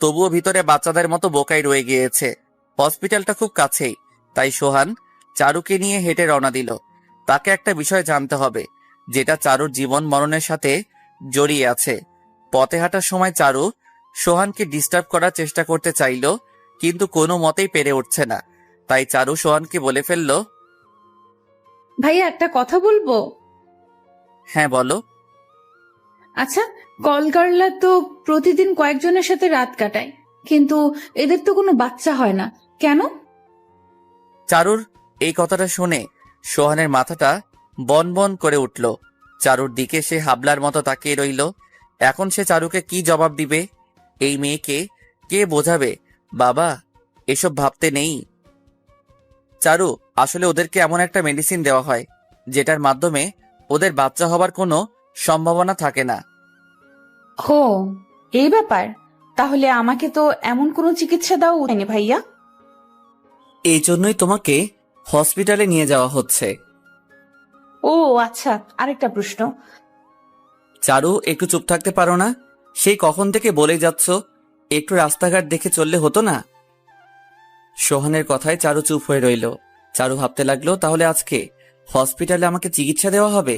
তবুও ভিতরে বাচ্চাদের মতো বোকাই রয়ে গিয়েছে। হসপিটালটা খুব কাছেই, তাই সোহান চারুকে নিয়ে হেঁটে রওনা দিল। তাকে একটা বিষয় জানতে হবে যেটা চারুর জীবন মরণের সাথে জড়িয়ে আছে। পথে হাঁটার সময় চারু সোহানকে ডিস্টার্ব করার চেষ্টা করতে চাইল, কিন্তু কোনো মতেই পেরে উঠছে না। তাই চারু সোহানকে বলে ফেলল, ভাইয়া একটা কথা বলবো? হ্যাঁ বলো। আচ্ছা, কলকারলা তো প্রতিদিন কয়েকজনের সাথে রাত কাটায়, কিন্তু এদের তো কোনো বাচ্চা হয় না, কেন? চারুর এই কথাটা শুনে সোহানের মাথাটা বন বন করে উঠল। চারুর দিকে সে হাবলার মতো তাকিয়ে রইল। এখন সে চারুকে কি জবাব দিবে? এই মেয়েকে কে বোঝাবে? বাবা, এসব ভাবতে নেই। চারু, আসলে ওদেরকে এমন একটা মেডিসিন দেওয়া হয় যেটার মাধ্যমে ওদের বাচ্চা হবার কোনো সম্ভাবনা থাকে না। ও, এই ব্যাপার। তাহলে আমাকে তো এমন কোনো চিকিৎসা দেওয়া উঠেনি ভাইয়া। এই জন্যই তোমাকে হসপিটালে নিয়ে যাওয়া হচ্ছে। ও আচ্ছা, আরেকটা প্রশ্ন। চারু, একটু চুপ থাকতে পারো না? সেই কখন থেকে বলে যাচ্ছ একটু রাস্তাঘাট দেখে চললে হতো না? সোহানের কথায় চারু চুপ হয়ে রইল। চারু ভাবতে লাগলো, তাহলে আজকে হসপিটালে আমাকে চিকিৎসা দেওয়া হবে?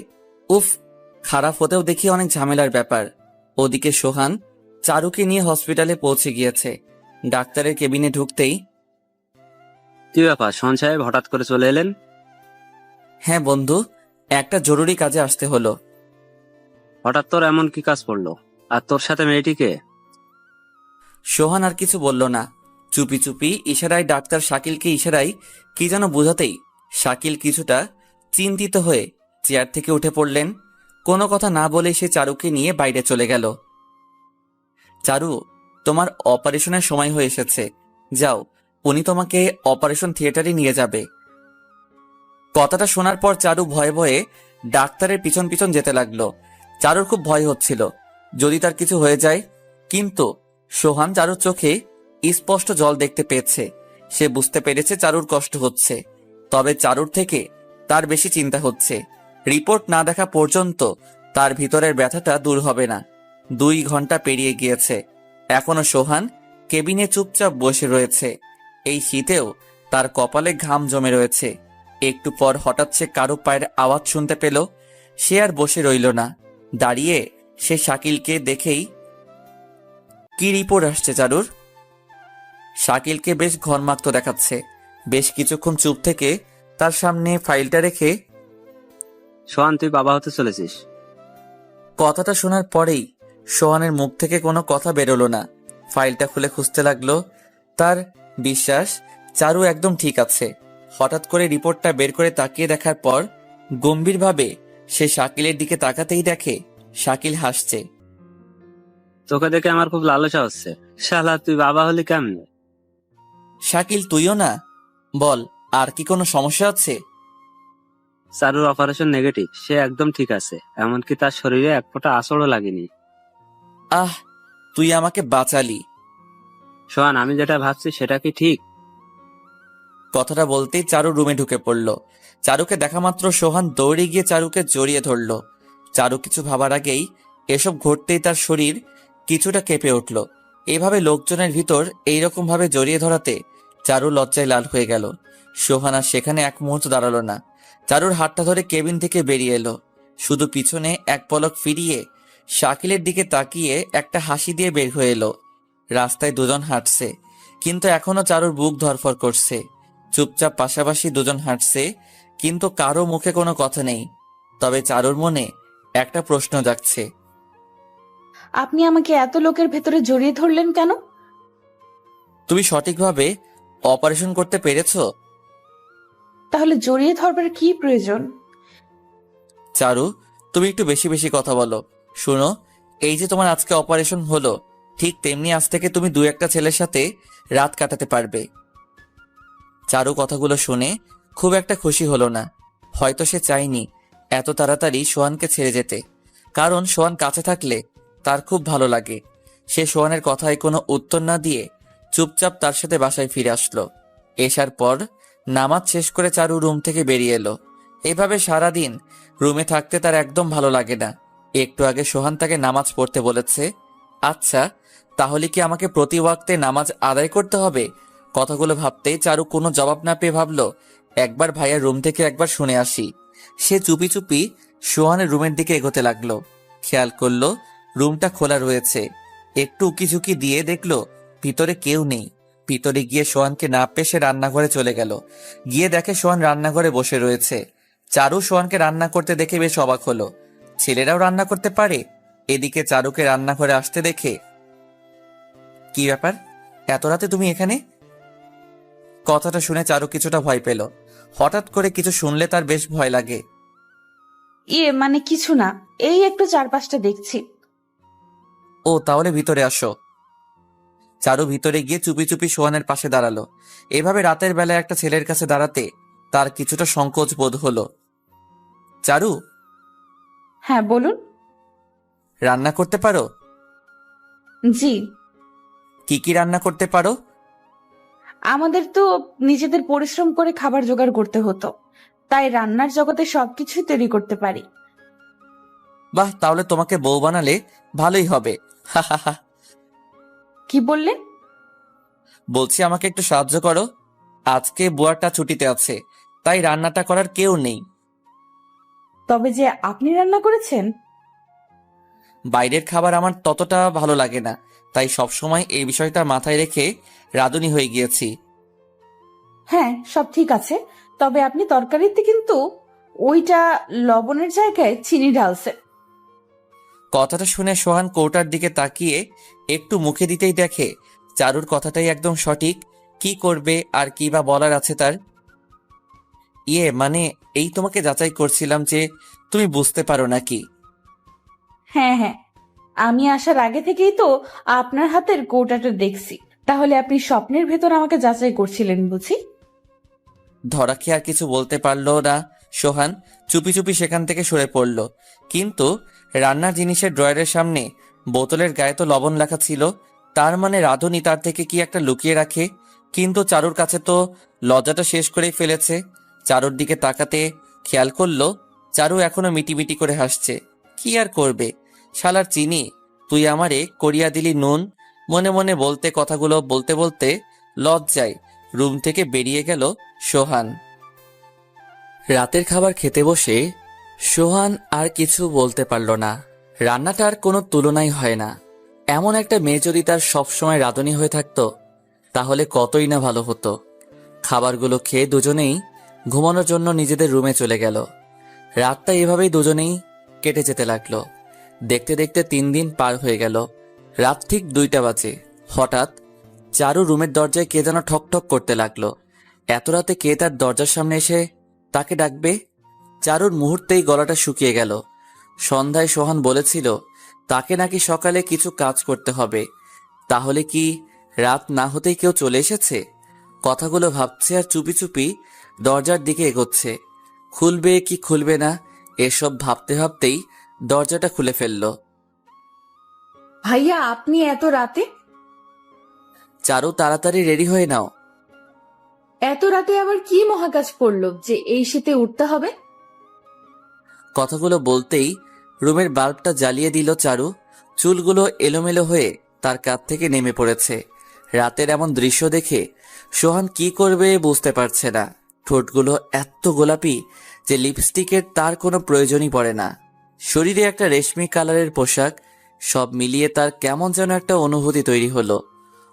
উফ, খারাপ হতেও দেখি অনেক ঝামেলার ব্যাপার। ওদিকে সোহান চারুকে নিয়ে হসপিটালে পৌঁছে গিয়েছে। ডাক্তারের কেবিনে ঢুকতেই, কি ব্যাপার সোহান সাহেব, হঠাৎ করে চলে এলেন? হ্যাঁ বন্ধু, একটা জরুরি কাজে আসতে হলো। হঠাৎ তোর এমন কি কাজ পড়লো? আর তোর সাথে মেয়েটিকে? সোহান আর কিছু বলল না। চুপি চুপি ইশারায় ডাক্তার শাকিলকে ইশারায় কি যেন বোঝাতেই শাকিল কিছুটা চিন্তিত হয়ে চেয়ার থেকে উঠে পড়লেন। কোনো কথা না বলে সে চারুকে নিয়ে বাইরে চলে গেল। চারু, তোমার অপারেশনের সময় হয়ে এসেছে, যাও, উনি তোমাকে অপারেশন থিয়েটারে নিয়ে যাবে। কথাটা শোনার পর চারু ভয়ে ভয়ে ডাক্তারের পিছন পিছন যেতে লাগলো। চারুর খুব ভয় হচ্ছিল যদি তার কিছু হয়ে যায়, কিন্তু সোহান চারুর চোখে স্পষ্ট জল দেখতে পেয়েছে। সে বুঝতে পেরেছে চারুর কষ্ট হচ্ছে, তবে চারুর থেকে তার বেশি চিন্তা হচ্ছে। রিপোর্ট না দেখা পর্যন্ত তার ভিতরের ব্যথাটা দূর হবে না। 2 ঘন্টা পেরিয়ে গিয়েছে, এখনো সোহান কেবিনে চুপচাপ বসে রয়েছে। এই শীতেও তার কপালে ঘাম জমে রয়েছে। একটু পর হঠাৎ সে কারো পায়ের আওয়াজ শুনতে পেল। সে আর বসে রইল না, দাঁড়িয়ে সে শাকিলকে দেখেই, কি রিপোর্ট আসছে চারুর? শাকিলকে বেশ ঘর্মাক্ত দেখাচ্ছে। বেশ কিছুক্ষণ চুপ থেকে তার সামনে ফাইলটা রেখে, সোহান, তুই বাবা হতে চলেছিস। কথাটা শোনার পরেই সোহানের মুখ থেকে কোনো কথা বেরোলো না। ফাইলটা খুলে খুঁজতে লাগলো। তার বিশ্বাস চারু একদম ঠিক আছে। হঠাৎ করে রিপোর্টটা বের করে তাকিয়ে দেখার পর গম্ভীরভাবে সে শাকিলের দিকে তাকাতেই দেখে শাকিল হাসছে। তোকে দেখে আমার খুব লালসা হচ্ছে। শালা, তুই বাবা হলি কেমনে? শাকিল, তুইও না? বল, আর কি কোনো সমস্যা আছে? চারুর অপারেশন নেগেটিভ, সে একদম ঠিক আছে, এমনকি তার শরীরে এক ফোঁটা আঁচড়ও লাগেনি। আহ, তুই আমাকে বাঁচালি। সোহান, আমি যেটা ভাবছি সেটা কি ঠিক? কথাটা বলতেই চারু রুমে ঢুকে পড়ল। চারুকে দেখা মাত্র সোহান দৌড়ে গিয়ে চারুকে জড়িয়ে ধরল। চারু কিছু ভাবার আগেই এসব ঘটতেই তার শরীর কিছুটা কেঁপে উঠল। এভাবে লোকজনের ভিতর এইরকম ভাবে জড়িয়ে ধরাতে চারু লজ্জায় লাল হয়ে গেল। সোহান আর সেখানে এক মুহূর্ত দাঁড়ালো না। চারুর হাতটা ধরে কেবিন থেকে বেরিয়ে এলো। শুধু পিছনে এক পলক ফিরিয়ে শাকিলের দিকে তাকিয়ে একটা হাসি দিয়ে বের হয়ে এলো। রাস্তায় দুজন হাঁটছে, কিন্তু এখনো চারুর বুক ধরফর করছে। চুপচাপ পাশাপাশি দুজন হাঁটছে, কিন্তু কারো মুখে কোনো কথা নেই। তবে চারুর মনে একটা প্রশ্ন জাগছে। আপনি আমাকে এত লোকের ভেতরে জড়িয়ে ধরলেন কেন? তুমি সঠিকভাবে অপারেশন করতে পেরেছো? তাহলে জড়িয়ে ধরবার কি প্রয়োজন? চারু, তুমি একটু বেশি বেশি কথা বলো। শুনো, এই যে তোমার আজকে অপারেশন হলো, ঠিক তেমনি আজ থেকে তুমি দু একটা ছেলের সাথে রাত কাটাতে পারবে। চারু কথাগুলো শুনে খুব একটা খুশি হলো না। হয়তো সে চায়নি এত তাড়াতাড়ি সোহানকে ছেড়ে যেতে, কারণ সোহান কাছে থাকলে তার খুব ভালো লাগে। সে সোহানের কথায় কোনো উত্তর না দিয়ে চুপচাপ তার সাথে বাসায় ফিরে আসলো। এসার পর নামাজ শেষ করে চারু রুম থেকে বেরিয়ে এলো। এভাবে সারাদিন রুমে থাকতে তার একদম ভালো লাগে না। একটু আগে সোহান তাকে নামাজ পড়তে বলেছে। আচ্ছা, তাহলে কি আমাকে প্রতি ওয়াক্তে নামাজ আদায় করতে হবে? কথাগুলো ভাবতেই চারু কোনো জবাব না পেয়ে ভাবলো, একবার ভাইয়ার রুম থেকে একবার শুনে আসি। সে চুপি চুপি সোহানের রুমের দিকে এগোতে লাগলো। খেয়াল করলো রুমটা খোলা রয়েছে। একটু উকিঝুঁকি দিয়ে দেখলো ভিতরে কেউ নেই। ভিতরে গিয়ে সোহানকে না পেয়ে সে রান্নাঘরে চলে গেল। গিয়ে দেখে সোহান রান্নাঘরে বসে রয়েছে। চারু সোহানকে রান্না করতে দেখে বেশ অবাক হলো। ছেলেরাও রান্না করতে পারে? এদিকে চারুকে রান্নাঘরে আসতে দেখে, কি ব্যাপার, এত রাতে তুমি এখানে? কথাটা শুনে চারু কিছুটা ভয় পেল। হঠাৎ করে কিছু শুনলে তার বেশ ভয় লাগে। মানে কিছু না, এই একটু চারপাশটা দেখছি। ও, তাহলে ভিতরে আসো। চারু ভিতরে গিয়ে চুপি চুপি সোহানের পাশে দাঁড়ালো। এভাবে রাতের বেলায় একটা ছেলের কাছে দাঁড়াতে তার কিছুটা সংকোচ বোধ হলো। চারু, হ্যাঁ বলুন। রান্না করতে পারো? জি। কি কি রান্না করতে পারো? আমাদের তো নিজেদের পরিশ্রম করে খাবার জোগাড় করতে হতো, তাই রান্নার জগতে সবকিছুই তৈরি করতে পারি। বাহ, তাহলে তোমাকে বউ বানালে ভালোই হবে। হা হা হা। কি বললেন? বলছি আমাকে একটু সাহায্য করো। আজকে বুয়াটা ছুটিতে আছে, তাই রান্নাটা করার কেউ নেই। তবে যে আপনি রান্না করেছেন। বাইরের খাবার আমার ততটা ভালো লাগে না, তাই সবসময় এই বিষয়টা মাথায় রেখে রাঁধুনি হয়ে গিয়েছি। হ্যাঁ, সব ঠিক আছে, তবে আপনি তরকারিতে কিন্তু ওইটা লবণের জায়গায় চিনি ঢালছেন। কথাটা শুনে সোহান কৌটার দিকে তাকিয়ে একটু মুখে দিতেই দেখে চারুর কথাটাই একদম সঠিক। কি করবে আর কি বা বলার আছে তার? মানে এই তোমাকে যাচাই করছিলাম যে তুমি বুঝতে পারো নাকি। হ্যাঁ হ্যাঁ, আমি আসার আগে থেকেই তো আপনার হাতের কৌটাটা দেখছি। তাহলে আপনি স্বপ্নের ভেতর আমাকে যাচাই করছিলেন বুঝি? ধরা খেয়ে আর কিছু বলতে পারলো না সোহান। চুপি চুপি সেখান থেকে সরে পড়ল। কিন্তু রান্নার জিনিসের ড্রয়ারের সামনে বোতলের গায়ে তো লবণ লেখা ছিল, তার মানে রাঁধুনি তার থেকে কি একটা লুকিয়ে রাখে। কিন্তু চারুর কাছে তো লজ্জাটা শেষ করেই ফেলেছে। চারুর দিকে তাকাতে খেয়াল করলো চারু এখনো মিটিমিটি করে হাসছে। কি আর করবে, শালার চিনি, তুই আমারে করিয়া দিলি নুন। মনে মনে বলতে কথাগুলো বলতে বলতে লজ্জায় রুম থেকে বেরিয়ে গেল সোহান। রাতের খাবার খেতে বসে সোহান আর কিছু বলতে পারল না। রান্নাটার কোনো তুলনাই হয় না। এমন একটা মেয়ে যদি তার সবসময় রাঁধুনি হয়ে থাকতো তাহলে কতই না ভালো হতো। খাবারগুলো খেয়ে দুজনেই ঘুমানোর জন্য নিজেদের রুমে চলে গেল। রাতটা এভাবেই দুজনেই কেটে যেতে লাগলো। দেখতে দেখতে 3 দিন পার হয়ে গেল। রাত ঠিক 2টা বাজে। হঠাৎ চারু রুমের দরজায় কে যেন ঠক ঠক করতে লাগলো। এত রাতে কে তার দরজার সামনে এসে তাকে ডাকবে? চারুর মুহূর্তেই গলাটা শুকিয়ে গেল। সন্ধ্যায় সোহান বলেছিল তাকে নাকি সকালে কিছু কাজ করতে হবে। তাহলে কি রাত না হতেই কেউ চলে এসেছে? কথাগুলো ভাবছে আর চুপি চুপি দরজার দিকে এগোচ্ছে। খুলবে কি খুলবে না এসব ভাবতে ভাবতেই দরজাটা খুলে ফেলল। ভাইয়া, আপনি এত রাতে? চারু, তাড়াতাড়ি রেডি হয়ে নাও। এত রাতে আবার কি মহাকাজ পড়লো যে এই শীতে উঠতে হবে? কথাগুলো বলতেই রুমের বাল্বটা জ্বালিয়ে দিল চারু। চুলগুলো এলোমেলো হয়ে তার কাঁধ থেকে নেমে পড়েছে। রাতের এমন দৃশ্য দেখে সোহান কি করবে বুঝতে পারছে না। ঠোঁটগুলো এত গোলাপি যে লিপস্টিকের তার কোনো প্রয়োজনই পড়ে না। শরীরে একটা রেশমি কালারের পোশাক, সব মিলিয়ে তার কেমন যেন একটা অনুভূতি তৈরি হলো।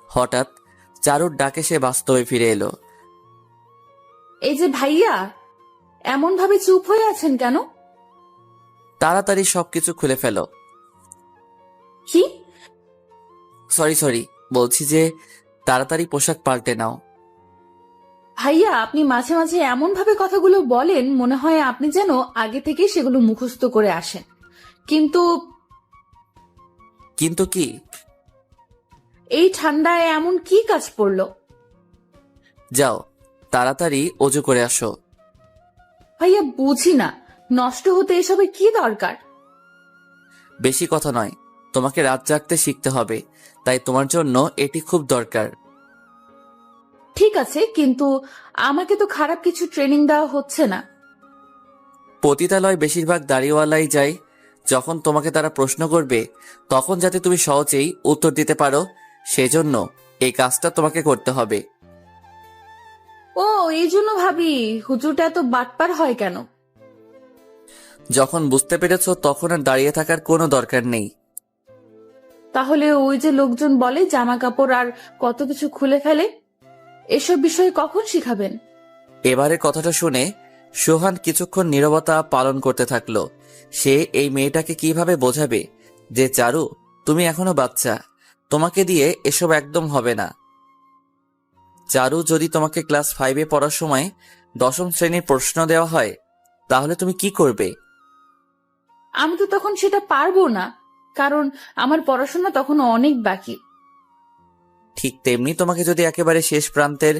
হঠাৎ চারুর ডাকে সে বাস্তবে ফিরে এলো। এই যে ভাইয়া, এমন ভাবে চুপ হয়ে আছেন কেন? তাড়াতাড়ি সবকিছু খুলে ফেলো। কি? সরি, বলছি যে তাড়াতাড়ি পোশাক পাল্টে নাও। ভাইয়া, আপনি মাঝে মাঝে এমন ভাবে কথাগুলো বলেন মনে হয় আপনি যেন আগে থেকেই সেগুলো মুখস্থ করে আসেন। কিন্তু কিন্তু কি? এই ঠান্ডায় এমন কি কাজ পড়লো? যাও, তাড়াতাড়ি অজু করে আসো। ভাইয়া বুঝি না, নষ্ট হতে এসবের কি দরকার? বেশি কথা নয়, তোমাকে রাত জাগতে শিখতে হবে, তাই তোমার জন্য এটি খুব দরকার। ঠিক আছে, কিন্তু আমাকে তো খারাপ কিছু ট্রেনিং দেওয়া হচ্ছে না। পতিতালয় বেশিরভাগ দাড়িওয়ালাই যায়। যখন তোমাকে তারা প্রশ্ন করবে তখন যাতে তুমি সহজেই উত্তর দিতে পারো, সেজন্য এই কাজটা তোমাকে করতে হবে। ও, এই জন্য ভাবি হুজুরটা এত বাটপার হয় কেন? যখন বুঝতে পেরেছো তখন আর দাঁড়িয়ে থাকার কোনো দরকার নেই। তাহলে ওই যে লোকজন বলে জামা কাপড় আর কত কিছু খুলে ফেলে, এসব বিষয়ে কখন শিখাবেন? এবারে কথাটা শুনে সোহান কিছুক্ষণ নীরবতা পালন করতে থাকলো। সে এই মেয়েটাকে কিভাবে বোঝাবে যে চারু, তুমি এখনো বাচ্চা, তোমাকে দিয়ে এসব একদম হবে না। চারু, যদি তোমাকে ক্লাস 5-এ পড়ার সময় 10ম শ্রেণীর প্রশ্ন দেওয়া হয় তাহলে তুমি কি করবে? আমি তো তখন সেটা পারবো না, কারণ আমার পড়াশোনা তখন অনেক বাকি। ঠিক তেমনি তোমাকে যদি একেবারে শেষ প্রান্তের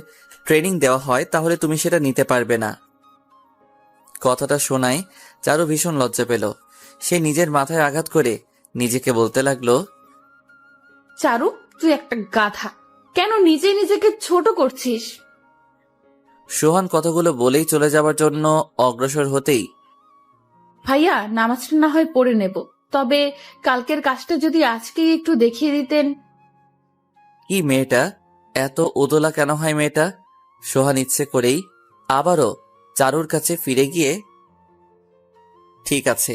ট্রেনিং দেওয়া হয় তাহলে তুমি সেটা নিতে পারবে না। কথাটা শোনায় চারু ভীষণ লজ্জা পেল। সে নিজের মাথায় আঘাত করে নিজেকে বলতে লাগলো, চারু, তুই একটা গাধা, কেন নিজে নিজেকে ছোট করছিস? সোহান কথাগুলো বলেই চলে যাবার জন্য অগ্রসর হতেই, ভাইয়া, নামাজটা না হয় পড়ে নেব, তবে কালকের কাজটা যদি আজকেই একটু দেখিয়ে দিতেন। কি মেয়েটা এত উদলা কেন হয় মেয়েটা? সোহান ইচ্ছে করেই আবারও চারুর কাছে ফিরে গিয়ে, ঠিক আছে,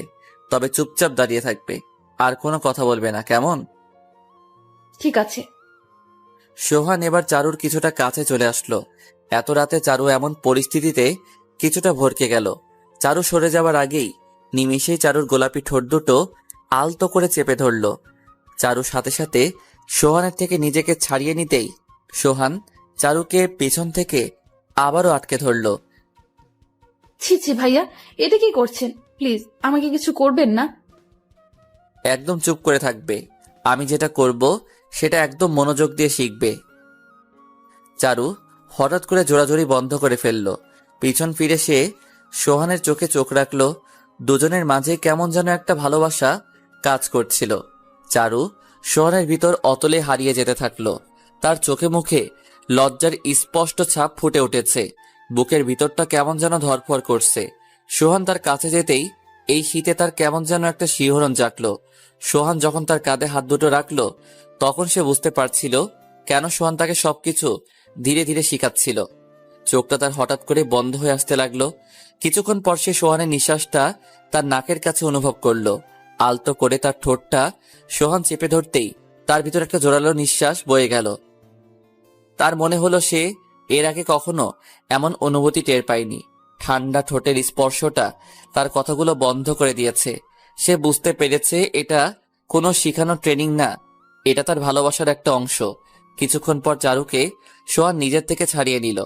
তবে চুপচাপ দাঁড়িয়ে থাকবে, আর কোনো কথা বলবে না, কেমন? ঠিক আছে। সোহান এবার চারুর কিছুটা কাছে চলে আসলো। এত রাতে চারু এমন পরিস্থিতিতে কিছুটা ভরকে গেল। চারু সরে যাবার আগেই নিমিষেই চারুর গোলাপি ঠোঁট দুটো আলতো করে চেপে ধরল। চারু সাথে সাথে সোহানের থেকে নিজেকে ছাড়িয়ে নিতেই সোহান চারুকে পেছন থেকে আবারও আটকে ধরল। ছি ছি ভাইয়া, এটা কি করছেন? প্লিজ আমাকে কিছু করবেন না। একদম চুপ করে থাকবে, আমি যেটা করব সেটা একদম মনোযোগ দিয়ে শিখবে। চারু হঠাৎ করে জোরাজোরি বন্ধ করে ফেলল। পিছন ফিরে সে সোহানের চোখে চোখ রাখল। দুজনের মাঝে কেমন যেন একটা ভালোবাসা কাজ করছিল। চারু সোহানের ভিতর অতলে হারিয়ে যেতে থাকলো। তার চোখে মুখে লজ্জার স্পষ্ট ছাপ ফুটে উঠেছে। বুকের ভিতরটা কেমন যেন ধড়ফড় করছে। সোহান তার কাছে যেতেই এই শীতে তার কেমন যেন একটা শিহরণ জাগলো। সোহান যখন তার কাঁধে হাত দুটো রাখলো তখন সে বুঝতে পারছিল কেন সোহান তাকে সবকিছু ধীরে ধীরে শিখাচ্ছিল। চোখটা তার হঠাৎ করে বন্ধ হয়ে আসতে লাগলো। কিছুক্ষণ পর সে সোহানের নিঃশ্বাসটা তার নাকের কাছে অনুভব করলো। আলতো করে তার ঠোঁটটা সোহান চেপে ধরতেই তার ভিতর একটা জোরালো নিঃশ্বাস বয়ে গেল। তার মনে হলো সে এর আগে কখনো এমন অনুভূতি টের পায়নি। ঠান্ডা ঠোঁটের স্পর্শটা তার কথাগুলো বন্ধ করে দিয়েছে। সে বুঝতে পেরেছে এটা কোনো শিখানো ট্রেনিং না, এটা তার ভালোবাসার একটা অংশ। কিছুক্ষণ পর চারুকে সোহান নিজের থেকে ছাড়িয়ে নিল।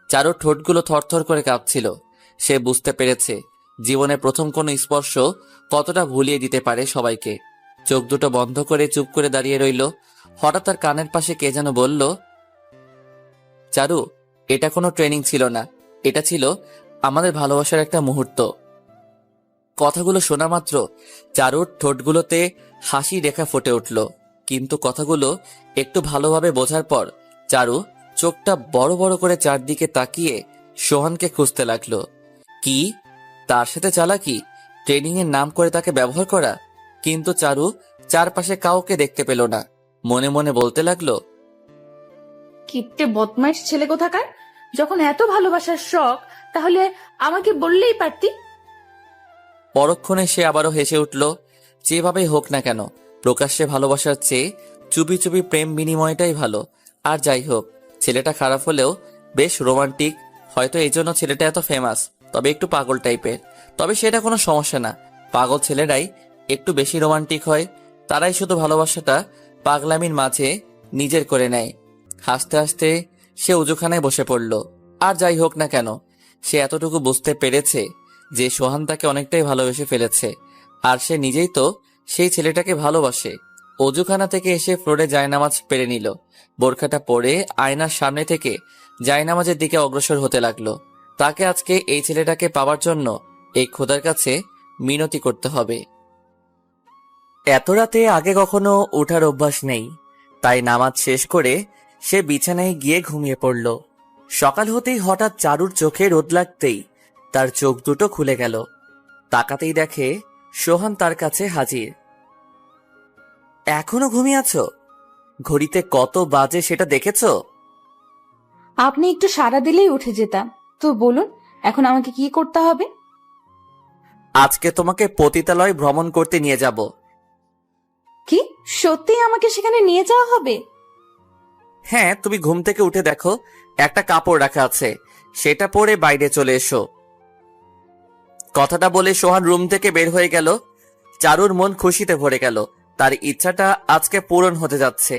চারুর ঠোঁটগুলো থরথর করে কাঁপছিল। সে বুঝতে পেরেছে জীবনে প্রথম কোনো স্পর্শ কতটা ভুলিয়ে দিতে পারে সবাইকে। চোখ দুটো বন্ধ করে চুপ করে দাঁড়িয়ে রইল। হঠাৎ তার কানের পাশে কে যেন বলল, চারু, এটা কোনো ট্রেনিং ছিল না, এটা ছিল আমাদের ভালোবাসার একটা মুহূর্ত। কথাগুলো শোনা মাত্র চারুর ঠোঁটগুলোতে হাসি রেখা ফুটে উঠল। কিন্তু কথাগুলো একটু ভালোভাবে বোঝার পর চারু চোখটা বড় বড় করে চারদিকে তাকিয়ে সোহানকে খুঁজতে লাগলো। কি তার সাথে চালাকি? ট্রেনিং এর নাম করে তাকে ব্যবহার করা? কিন্তু চারু চারপাশে কাউকে দেখতে পেল না। মনে মনে বলতে লাগলো, কিপটে বদমাইশ ছেলে কোথাকার! যখন এত ভালোবাসার শখ, তাহলে আমাকে বললেই পারতি। পরক্ষণে সে আবারও হেসে উঠল। যেভাবেই হোক না কেন প্রকাশ্যে ভালোবাসার চেয়ে চুপি চুপি প্রেম বিনিময়টাই ভালো। আর যাই হোক, ছেলেটা খারাপ হলেও বেশ রোমান্টিক, হয়তো এই জন্য ছেলেটা এত ফেমাস, তবে একটু পাগল টাইপের। তবে সেটা কোনো সমস্যা না, পাগল ছেলেরাই একটু বেশি রোমান্টিক হয়, তারাই শুধু ভালোবাসাটা পাগলামির মাঝে নিজের করে নেয়। হাসতে হাসতে সে উজুখানায় বসে পড়ল। আর যাই হোক না কেন, সে এতটুকু বুঝতে পেরেছে যে সোহান তাকে অনেকটাই ভালোবেসে ফেলেছে, আর সে নিজেই তো সেই ছেলেটাকে ভালোবাসে। অজুখানা থেকে এসে ফ্লোরে জায়নামাজ পেরে নিল। বোরখাটা পরে আয়নার সামনে থেকে জায়নামাজের দিকে অগ্রসর হতে লাগলো। তাকে আজকে এই ছেলেটাকে পাওয়ার জন্য এই খোদার কাছে মিনতি করতে হবে। এত রাতে আগে কখনো ওঠার অভ্যাস নেই, তাই নামাজ শেষ করে সে বিছানায় গিয়ে ঘুমিয়ে পড়ল। সকাল হতেই হঠাৎ চারুর চোখে রোদ লাগতেই তার চোখ দুটো খুলে গেল। তাকাতেই দেখে সোহান তার কাছে হাজির। এখনো ঘুমিয়ে আছো? ঘড়িতে কত বাজে সেটা দেখেছো? আপনি একটু সাড়া দিলেই উঠে যেতাম। তো বলুন, এখন আমাকে কি করতে হবে? আজকে তোমাকে পতিতালয় ভ্রমণ করতে নিয়ে যাব। কি সত্যি আমাকে সেখানে নিয়ে যাওয়া হবে? হ্যাঁ, তুমি ঘুম থেকে উঠে দেখো একটা কাপড় রাখা আছে, সেটা পরে বাইরে চলে এসো। কথাটা বলে সোহান রুম থেকে বের হয়ে গেল। চারুর মন খুশিতে ভরে গেল। তার ইচ্ছাটা আজকে পূরণ হতে যাচ্ছে।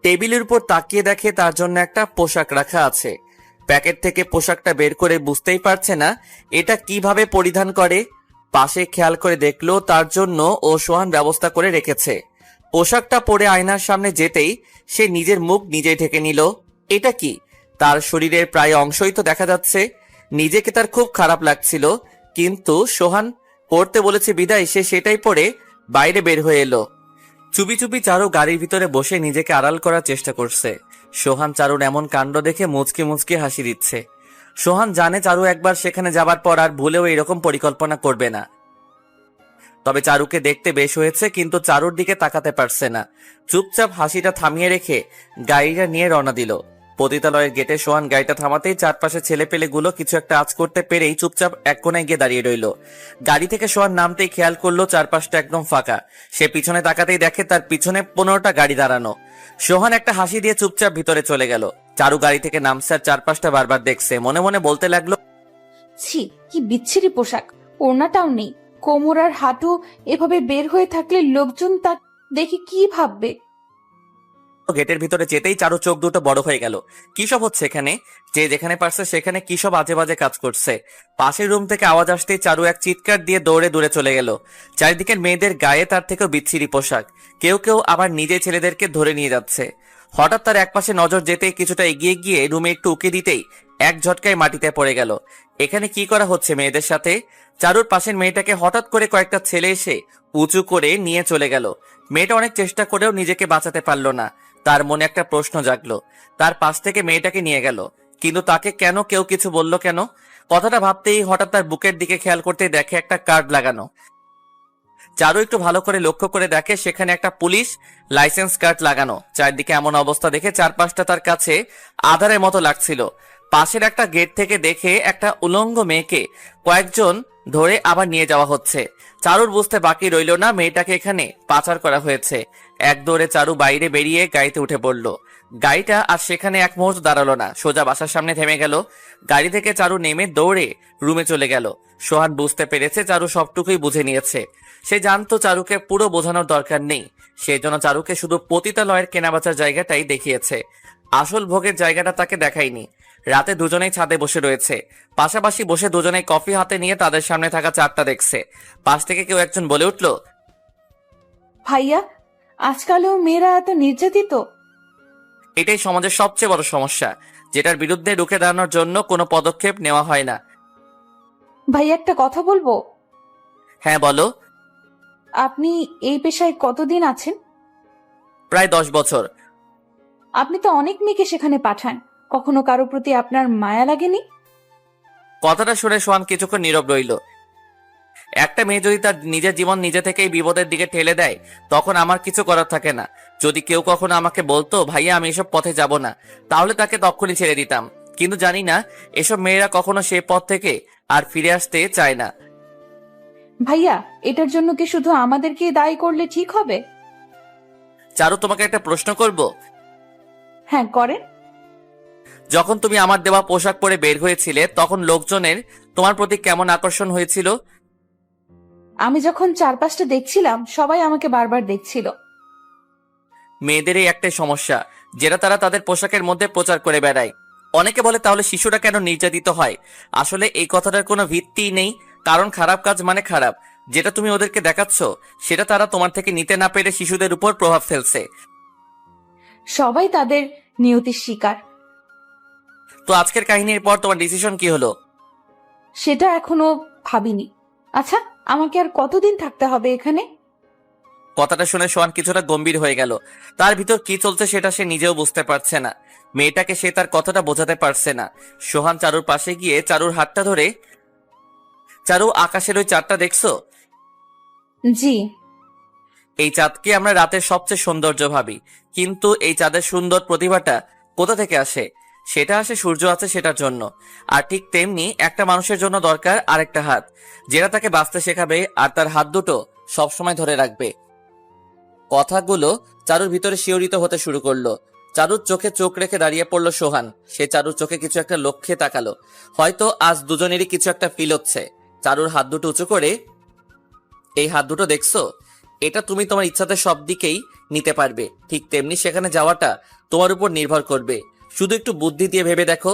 টেবিলের উপর তাকিয়ে দেখে তার জন্য একটা পোশাক রাখা আছে। প্যাকেট থেকে পোশাকটা বের করে বুঝতেই পারছে না এটা কিভাবে পরিধান করে। পাশে খেয়াল করে দেখলো তার জন্য ও সোহান ব্যবস্থা করে রেখেছে। পোশাকটা পরে আয়নার সামনে যেতেই সে নিজের মুখ নিজেই ঢেকে নিল। এটা কি? তার শরীরের প্রায় অংশই তো দেখা যাচ্ছে। নিজেকে তার খুব খারাপ লাগছিল, কিন্তু সোহান পড়তে বলেছে বিদায় সে সেটাই পরে বাইরে বের হয়ে এলো। চুপি চুপি চারু গাড়ির ভিতরে বসে নিজেকে আড়াল করার চেষ্টা করছে। সোহান চারুর এমন কাণ্ড দেখে মুচকি মুচকি হাসি দিচ্ছে। সোহান জানে চারু একবার সেখানে যাবার পর আর ভুলেও এরকম পরিকল্পনা করবে না। তবে চারুকে দেখতে বেশ হয়েছে, কিন্তু চারুর দিকে তাকাতে পারছে না। চুপচাপ হাসিটা থামিয়ে রেখে গাড়িটা নিয়ে রওনা দিল। পতিতালয়ের গেটে সোহান গাড়িটা থামাতেই চারপাশে ছেলেপেলেগুলো কিছু একটা আঁচ করতে পেরেই চুপচাপ এক কোনায় গিয়ে দাঁড়িয়ে রইল। গাড়ি থেকে সোহান নামতেই খেয়াল করলো চারপাশটা একদম ফাঁকা। সে পিছনে তাকাতেই দেখে তার পিছনে 15টা গাড়ি দাঁড়ানো। সোহান একটা হাসি দিয়ে চুপচাপ ভিতরে চলে গেল। চারু গাড়ি থেকে নামছে আর চারপাশটা বারবার দেখছে। মনে মনে বলতে লাগলো, ছি, কি বিচ্ছিরি পোশাক! ওড়নাটাও নেই, কোমর আর হাঁটু এভাবে বের হয়ে থাকলে লোকজন তা দেখে কি ভাববে? গেটের ভিতরে যেতেই চারু চোখ দুটো বড় হয়ে গেল। কি সব হচ্ছে এখানে? যে যেখানে পারছে সেখানে কি সব আজে বাজে কাজ করছে। পাশের রুম থেকে আওয়াজ আসতেই চারু এক চিৎকার দিয়ে দৌড়ে দূরে চলে গেল। চারিদিকের মেয়েদের গায়ে তার থেকেও বিচ্ছিরি পোশাক, কেউ কেউ আবার নিজে ছেলেদেরকে ধরে নিয়ে যাচ্ছে। হঠাৎ তার একপাশে নজর যেতেই কিছুটা এগিয়ে গিয়ে রুমে একটু উকি দিতেই এক ঝটকায় মাটিতে পড়ে গেল। এখানে কি করা হচ্ছে মেয়েদের সাথে? চারুর পাশের মেয়েটাকে হঠাৎ করে কয়েকটা ছেলে এসে উঁচু করে নিয়ে চলে গেল। মেয়েটা অনেক চেষ্টা করেও নিজেকে বাঁচাতে পারল না। তার মনে একটা প্রশ্ন জাগলো। তার পাশ থেকে মেয়েটাকে নিয়ে গেল, কিন্তু তাকে কেন কেউ কিছু বলল কেন? কথাটা ভাবতেই হঠাৎ তার বুকের দিকে খেয়াল করতে দেখে একটা কার্ড লাগানো। চারু একটু ভালো করে লক্ষ্য করে দেখে সেখানে একটা পুলিশ লাইসেন্স কার্ড লাগানো। চারদিকে এমন অবস্থা দেখে চারপাশটা তার কাছে আধারের মতো লাগছিল। পাশের একটা গেট থেকে দেখে একটা উলঙ্গ মেয়েকে কয়েকজন ধরে আবার নিয়ে যাওয়া হচ্ছে। চারুর বুঝতে বাকি রইল না মেয়েটাকে এখানে পাচার করা হয়েছে। এক দৌড়ে চারু বাইরে বেরিয়ে গাড়িতে উঠে পড়ল। গাড়িটা আর সেখানে এক মুহূর্ত দাঁড়ালো না, সোজা বাসার সামনে থেমে গেল। গাড়ি থেকে চারু নেমে দৌড়ে রুমে চলে গেল। সোহান বুঝতে পেরেছে চারু সবটুকুই বুঝে নিয়েছে। সে জানতো চারুকে পুরো বোঝানোর দরকার নেই, সেই জন্য চারুকে শুধু পতিতালয়ের কেনাবেচার জায়গাটাই দেখিয়েছে, আসল ভোগের জায়গাটা তাকে দেখায়নি। রাতে দুজনেই ছাদে বসে রয়েছে। পাশাপাশি বসে দুজনেই কফি হাতে নিয়ে তাদের সামনে থাকা চারটা দেখছে। পাশ থেকে কেউ একজন বলে উঠল, ভাইয়া, আজকালও মেয়েরা এত নির্যাতিত? এটাই সমাজের সবচেয়ে বড় সমস্যা, যেটার বিরুদ্ধে রুখে দাঁড়ানোর জন্য কোনো পদক্ষেপ নেওয়া হয় না। ভাইয়া, একটা কথা বলবো? হ্যাঁ বলো। আপনি এই পেশায় কতদিন আছেন? প্রায় 10 বছর। আপনি তো অনেক মেয়েকে সেখানে পাঠান, কখনো কারো প্রতি আপনার মায়া লাগেনি? কথাটা শুনে সোহান কিছুক্ষণ নীরব রইল। একটা মেয়ে যদি তার নিজের জীবন নিজে থেকেই বিপদের দিকে ঠেলে দেয়, তখন আমার কিছু করার থাকে না। যদি কেউ কখনো আমাকে বলতো ভাইয়া আমি এসব পথে যাব না, তাহলে তাকে তখনই ছেড়ে দিতাম। কিন্তু জানি না এসব মেয়েরা কখনো সে পথ থেকে আর ফিরে আসতে চায় না। ভাইয়া, এটার জন্য কি শুধু আমাদেরকে দায়ী করলে ঠিক হবে? চারু, তোমাকে একটা প্রশ্ন করব। হ্যাঁ, করেন। যখন তুমি আমার দেওয়া পোশাক পরে বের হয়েছিলে, তখন লোকজনের তোমার প্রতি কেমন আকর্ষণ হয়েছিল? আমি যখন চারপাশটা দেখছিলাম, সবাই আমাকে বারবার দেখছিল। মেয়েদের এই একটাই সমস্যা, যেটা তারা তাদের পোশাকের মধ্যে প্রচার করে বেড়ায়। অনেকে বলে তাহলে শিশুরা কেন নির্যাতিত হয়? আসলে এই কথাটার কোনো ভিত্তিই নেই, কারণ খারাপ কাজ মানে খারাপ। যেটা তুমি ওদেরকে দেখাচ্ছ সেটা তারা তোমার থেকে নিতে না পেরে শিশুদের উপর প্রভাব ফেলছে। সবাই তাদের নিয়তির শিকার। তো আজকের কাহিনীর পর তোমার ডিসিশন কি হলো? সেটা এখনো ভাবিনি। আচ্ছা, আমাকে আর কতদিন থাকতে হবে এখানে? কথাটা শুনে সোহান কিছুটা গম্ভীর হয়ে গেল। তার ভিতর কি চলছে সেটা সে নিজেও বুঝতে পারছে না। মেয়েটাকে সে তার কথাটা বোঝাতে পারছে না। সোহান চারুর পাশে গিয়ে চারুর হাতটা ধরে, চারু, আকাশের ওই চাঁদটা দেখছো? জি। এই চাঁদকে আমরা রাতের সবচেয়ে সৌন্দর্য ভাবি, কিন্তু এই চাঁদের সুন্দর প্রতিভাটা কোথা থেকে আসে? সেটা আসে সূর্য আছে সেটার জন্য। আর ঠিক তেমনি একটা মানুষের জন্য দরকার আরেকটা হাত, যেটা তাকে বাঁচতে শেখাবে আর তার হাত দুটো সবসময় ধরে রাখবে। কথাগুলো চারুর ভিতরে শিহরিত হতে শুরু করলো। চারুর চোখে চোখ রেখে দাঁড়িয়ে পড়লো সোহান। সে চারুর চোখে কিছু একটা লক্ষ্যে তাকালো। হয়তো আজ দুজনেরই কিছু একটা ফিল হচ্ছে। চারুর হাত দুটো উঁচু করে, এই হাত দুটো দেখছো? এটা তুমি তোমার ইচ্ছাতে সব দিকেই নিতে পারবে। ঠিক তেমনি সেখানে যাওয়াটা তোমার উপর নির্ভর করবে। শুধু একটু বুদ্ধি দিয়ে ভেবে দেখো।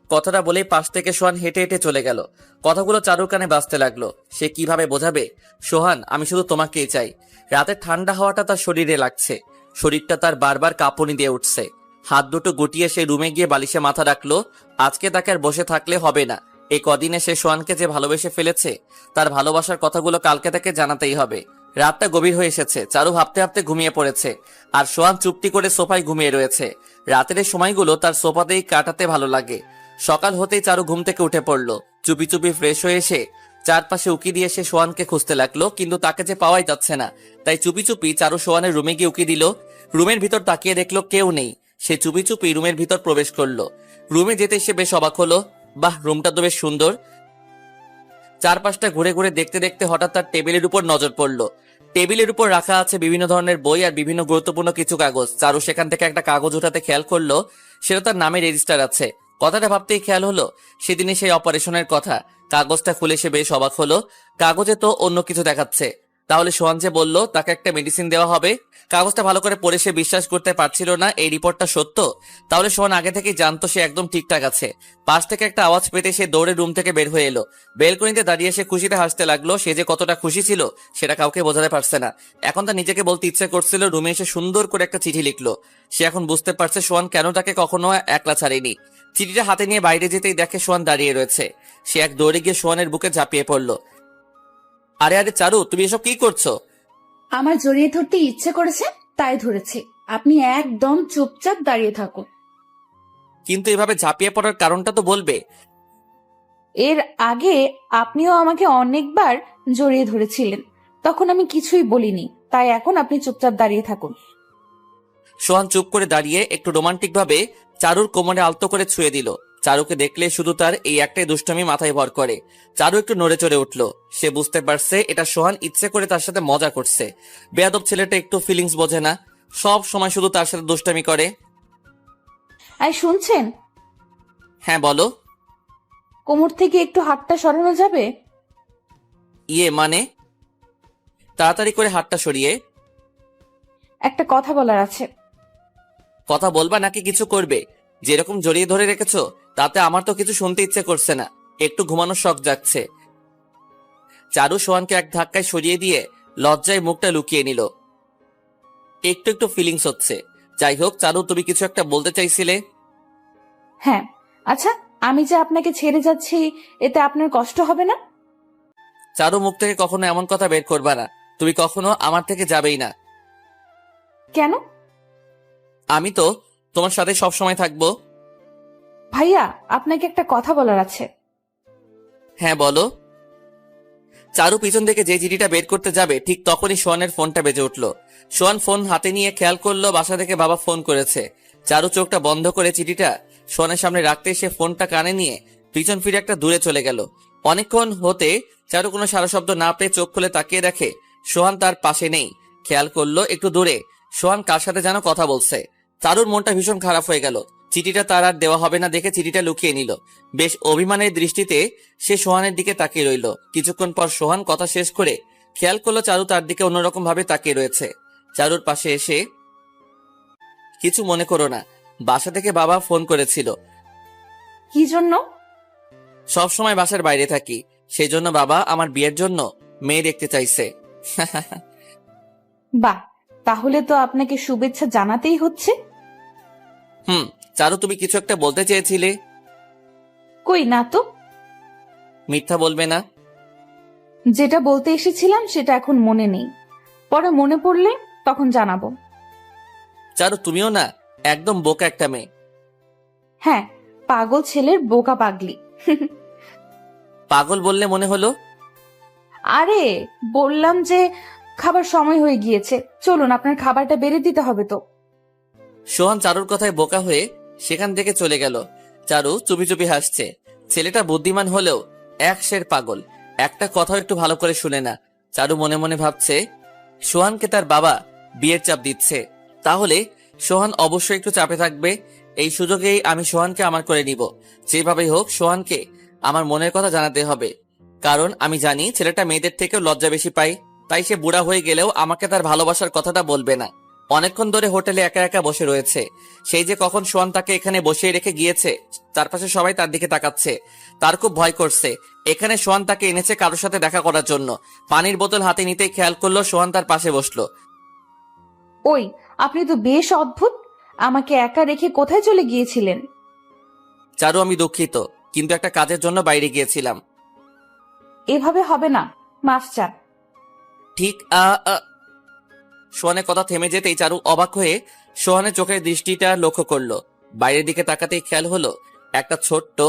কথাটা বলেই পাশ থেকে সোহান হেঁটে হেঁটে চলে গেল। কথাগুলো চারুর কানে বাজতে লাগলো। সে কিভাবে বোঝাবে, সোহান আমি শুধু তোমাকেই চাই। রাতের ঠান্ডা হাওয়াটা তার শরীরে লাগছে। শরীরটা তার বারবার কাঁপুনি দিয়ে উঠছে। হাত দুটো গুটিয়ে সে রুমে গিয়ে বালিশে মাথা রাখলো। আজকে তাকে আর বসে থাকলে হবে না। এই কদিনে সে সোহানকে যে ভালোবেসে ফেলেছে, তার ভালোবাসার কথাগুলো কালকে তাকে জানাতেই হবে। রাতটা গভীর হয়ে এসেছে। চারু ভাবতে ভাবতে ঘুমিয়ে পড়েছে, আর সোহান চুপটি করে সোফায় ঘুমিয়ে রয়েছে। রাতের এই সময়গুলো তার সোফাতেই কাটাতে ভালো লাগে। সকাল হতেই চারু ঘুম থেকে উঠে পড়লো। চুপি চুপি ফ্রেশ হয়ে এসে চারপাশে উকি দিয়ে সে সোহানকে খুঁজতে লাগলো, কিন্তু তাকে যে পাওয়াই যাচ্ছে না। তাই চুপি চুপি চারু সোহানের রুমে গিয়ে উকি দিল। রুমের ভিতর তাকিয়ে দেখলো কেউ নেই। সে চুপি চুপি রুমের ভিতর প্রবেশ করলো। রুমে যেতে সে বেশ অবাক হলো। বাহ, রুমটা তো বেশ সুন্দর। চারপাশটা ঘুরে ঘুরে দেখতে দেখতে হঠাৎ তার টেবিলের উপর নজর পড়লো। টেবিলের উপর রাখা আছে বিভিন্ন ধরনের বই আর বিভিন্ন গুরুত্বপূর্ণ কিছু কাগজ। চারু সেখান থেকে একটা কাগজ উঠাতে খেয়াল করলো সেটা তার নামে রেজিস্টার আছে। কথাটা ভাবতেই খেয়াল হলো সেদিনে সেই অপারেশনের কথা। কাগজটা খুলে সে বেশ অবাক হলো। কাগজে তো অন্য কিছু দেখাচ্ছে। তাহলে সোহান যে বললো তাকে একটা মেডিসিন দেওয়া হবে। কাগজটা ভালো করে পড়ে সে বিশ্বাস করতে পারছিল না এই রিপোর্টটা সত্য। তাহলে সোহান আগে থেকেই জানতো সে একদম ঠিকঠাক আছে। পাশ থেকে একটা আওয়াজ পেতে সে দৌড়ে রুম থেকে বের হয়ে এলো। বেলকনিতে দাঁড়িয়ে সে খুশিতে হাসতে লাগলো। সে যে কতটা খুশি ছিল সেটা কাউকে বোঝাতে পারছে না। এখন তার নিজেকে বলতে ইচ্ছে করছিল রুমে এসে সুন্দর করে একটা চিঠি লিখলো। সে এখন বুঝতে পারছে সোহান কেন তাকে কখনো একলা ছাড়েনি। চিঠিটা হাতে নিয়ে বাইরে যেতেই দেখে সোহান দাঁড়িয়ে রয়েছে। সে এক দৌড়ে গিয়ে সোহানের বুকে ঝাঁপিয়ে পড়লো। আরে আরে চারু, তুমি এসব কি করছো? আমার জড়িয়ে ধরতে ইচ্ছে করেছে তাই ধরেছি। আপনি একদম চুপচাপ দাঁড়িয়ে থাকুন। কিন্তু এভাবে ঝাঁপিয়ে পড়ার কারণটা তো বলবে। এর আগে আপনিও আমাকে অনেকবার জড়িয়ে ধরেছিলেন, তখন আমি কিছুই বলিনি। তাই এখন আপনি চুপচাপ দাঁড়িয়ে থাকুন। সোহান চুপ করে দাঁড়িয়ে একটু রোমান্টিক ভাবে চারুর কোমরে আলতো করে ছুঁয়ে দিল। চারুকে দেখলে শুধু তার এই একটাই দুষ্টমি মাথায় ভর করে। চারু একটু নড়ে চড়ে উঠল। সে বুঝতে পারছে এটা সোহান ইচ্ছে করে তার সাথে মজা করছে। বেয়াদব ছেলেটা একটু ফিলিংস বোঝে না, সব সময় শুধু তার সাথে দুষ্টামি করে। আই শুনছেন? হ্যাঁ বলো। কোমর থেকে একটু হাতটা সরানো যাবে? ইয়ে মানে? তাড়াতাড়ি করে হাতটা সরিয়ে। একটা কথা বলার আছে। কথা বলবা নাকি কিছু করবে? যেরকম জড়িয়ে ধরে রেখেছো তাতে আমার তো কিছু শুনতে ইচ্ছে করছে না, একটু ঘুমানোর শখ যাচ্ছে। চারু সোহানকে এক ধাক্কায় সরিয়ে দিয়ে লজ্জায় মুখটা লুকিয়ে নিল। একটু একটু ফিলিংস হচ্ছে। যাই হোক চারু, তুমি কিছু একটা বলতে চাইছিলে। হ্যাঁ, আচ্ছা, আমি যে আপনাকে ছেড়ে যাচ্ছি এতে আপনার কষ্ট হবে না? চারু, মুখ থেকে কখনো এমন কথা বের করবা না। তুমি কখনো আমার থেকে যাবেই না। কেন? আমি তো তোমার সাথে সব সময় থাকবো। ভাইয়া, আপনাকে একটা কথা বলার আছে। হ্যাঁ বলো। চারু পিছন থেকে যে চিঠিটা বের করতে যাবে ঠিক তখনই সোহানের ফোনটা বেজে উঠলো। সোহান ফোন হাতে নিয়ে খেয়াল করলো বাসা থেকে বাবা ফোন করেছে। চারু চোখটা বন্ধ করে চিঠিটা সোহানের সামনে রাখতে সে ফোনটা কানে নিয়ে পিছন ফিরে একটা দূরে চলে গেল। অনেকক্ষণ হতে চারু কোনো সারা শব্দ না পেয়ে চোখ খুলে তাকিয়ে দেখে সোহান তার পাশে নেই। খেয়াল করলো একটু দূরে সোহান কার সাথে যেন কথা বলছে। চারুর মনটা ভীষণ খারাপ হয়ে গেল। চিঠিটা তার আর দেওয়া হবে না দেখে চিঠিটা লুকিয়ে নিল। বেশ অভিমানের দৃষ্টিতে সে সোহানের দিকে তাকিয়ে রইল। কিছুক্ষণ পর সোহান কথা শেষ করে খেয়াল করলো চারু তার দিকে অন্যরকম ভাবে তাকিয়ে রয়েছে। চারুর পাশে এসে কিছু মনে করো না, বাসা থেকে বাবা ফোন করেছিল। কি জন্য? সব সময় বাসার বাইরে থাকি, সেই জন্য বাবা আমার বিয়ের জন্য মেয়ে দেখতে চাইছে। বাহ, তাহলে তো আপনাকে শুভেচ্ছা জানাতেই হচ্ছে। চারু, তুমি কিছু একটা বলতে চেয়েছিলে। কই না তো, মিথ্যা বলবে না। যেটা বলতে এসেছিলাম সেটা এখন মনে নেই, পরে মনে পড়লে তখন জানাবো। চারু, তুমিও না একদম বোকা একটা মেয়ে। হ্যাঁ, পাগল ছেলের বোকা পাগলি। পাগল বললে মনে হলো। আরে বললাম যে খাবার সময় হয়ে গিয়েছে, চলুন আপনার খাবারটা বেড়ে দিতে হবে তো। সোহান চারুর কথায় বোকা হয়ে সেখান থেকে চলে গেল। চারু চুপি চুপি হাসছে। ছেলেটা বুদ্ধিমান হলেও এক সের পাগল, একটা কথাও একটু ভালো করে শুনে না। চারু মনে মনে ভাবছে সোহানকে তার বাবা বিয়ের চাপ দিচ্ছে, তাহলে সোহান অবশ্যই একটু চাপে থাকবে। এই সুযোগেই আমি সোহানকে আমার করে নিব। যেভাবেই হোক সোহানকে আমার মনের কথা জানাতে হবে, কারণ আমি জানি ছেলেটা মেয়েদের থেকেও লজ্জা বেশি পায়। তাই সে বুড়া হয়ে গেলেও আমাকে তার ভালোবাসার কথাটা বলবে না। অনেকক্ষণ ধরে হোটেলে একা একা বসে রয়েছে। সেই যে কখন সোহান তাকে এখানে বসিয়ে রেখে গিয়েছে, চারপাশে সবাই তার দিকে তাকাচ্ছে। তার খুব ভয় করছে। এখানে সোহান তাকে এনেছে কারোর সাথে দেখা করার জন্য। পানির বোতল হাতে নিতেই খেয়াল করলো সোহান তার পাশে বসলো। ওই, আপনি তো বেশ অদ্ভুত, আমাকে একা রেখে কোথায় চলে গিয়েছিলেন? চারু, আমি দুঃখিত, কিন্তু একটা কাজের জন্য বাইরে গিয়েছিলাম। এভাবে হবে না, মাফ চান। ঠিক সোহানের কথা থেমে যেতেই চারু অবাক হয়ে সোহানের চোখের দৃষ্টিটা লক্ষ্য করলো। বাইরের দিকে তাকাতেই খেয়াল হলো একটা ছোট্ট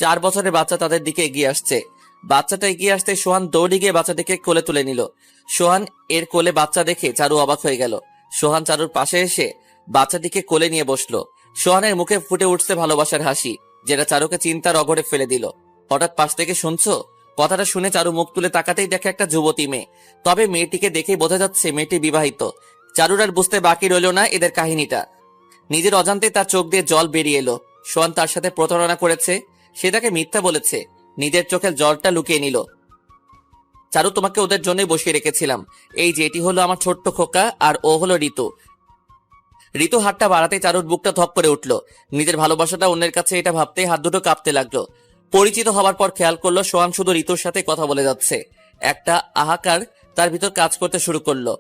4 বছরের বাচ্চা তাদের দিকে এগিয়ে আসছে। বাচ্চাটা এগিয়ে আসতে সোহান দৌড়ে গিয়ে বাচ্চাটিকে কোলে তুলে নিল। সোহান এর কোলে বাচ্চা দেখে চারু অবাক হয়ে গেল। সোহান চারুর পাশে এসে বাচ্চাটিকে কোলে নিয়ে বসলো। সোহানের মুখে ফুটে উঠছে ভালোবাসার হাসি, যেটা চারুকে চিন্তার অগরে ফেলে দিল। হঠাৎ পাশ থেকে শুনছো? কথাটা শুনে চারু মুখ তুলে তাকাতেই দেখে একটা যুবতী মেয়ে। তবে মেয়েটিকে দেখেই বোঝা যাচ্ছে মেয়েটি বিবাহিত। চারুর আর বুঝতে বাকি রইল না এদের কাহিনীটা। নিজের অজান্তে তার চোখ দিয়ে জল বেরিয়ে এলো। সোহান তার সাথে প্রতারণা করেছে, সে তাকে মিথ্যা বলেছে, নিজের চোখের জলটা লুকিয়ে নিল। চারু, তোমাকে ওদের জন্যই বসিয়ে রেখেছিলাম। এই যে এটি হলো আমার ছোট্ট খোকা, আর ও হলো ঋতু। ঋতু হাতটা বাড়াতে চারুর বুকটা ধপ করে উঠল। নিজের ভালোবাসাটা অন্যের কাছে এটা ভাবতেই হাত দুটো কাঁপতে লাগলো। পরিচিত হবার পর খেয়াল করলো সোহান শুধু ঋতুর সাথে কথা বলে যাচ্ছে। একটা আহাকার তার ভিতর কাজ করতে শুরু করলো।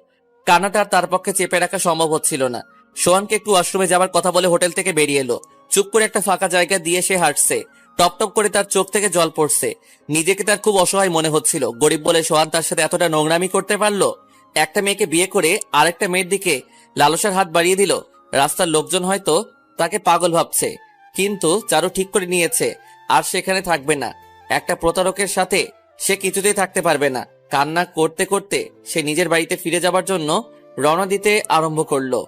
কান্নাটা আর তার পক্ষে চেপে রাখা সম্ভব হচ্ছিল না। সোহানকে একটু ওয়াশরুমে যাবার কথা বলে হোটেল থেকে বেরিয়ে এলো। চুপ করে একটা ফাঁকা জায়গা দিয়ে সে হাঁটছে। টপ টপ করে তার চোখ থেকে জল পড়ছে। নিজেকে তার খুব অসহায় মনে হচ্ছিল। গরিব বলে সোহান তার সাথে এতটা নোংরামি করতে পারলো। একটা মেয়েকে বিয়ে করে আরেকটা মেয়ের দিকে লালসার হাত বাড়িয়ে দিল। রাস্তার লোকজন হয়তো তাকে পাগল ভাবছে, কিন্তু চারু ঠিক করে নিয়েছে আর সেখানে থাকবে না। একটা প্রতারকের সাথে সে কিছুতেই থাকতে পারবে না। কান্না করতে করতে সে নিজের বাড়িতে ফিরে যাবার জন্য রওনা দিতে আরম্ভ করলো।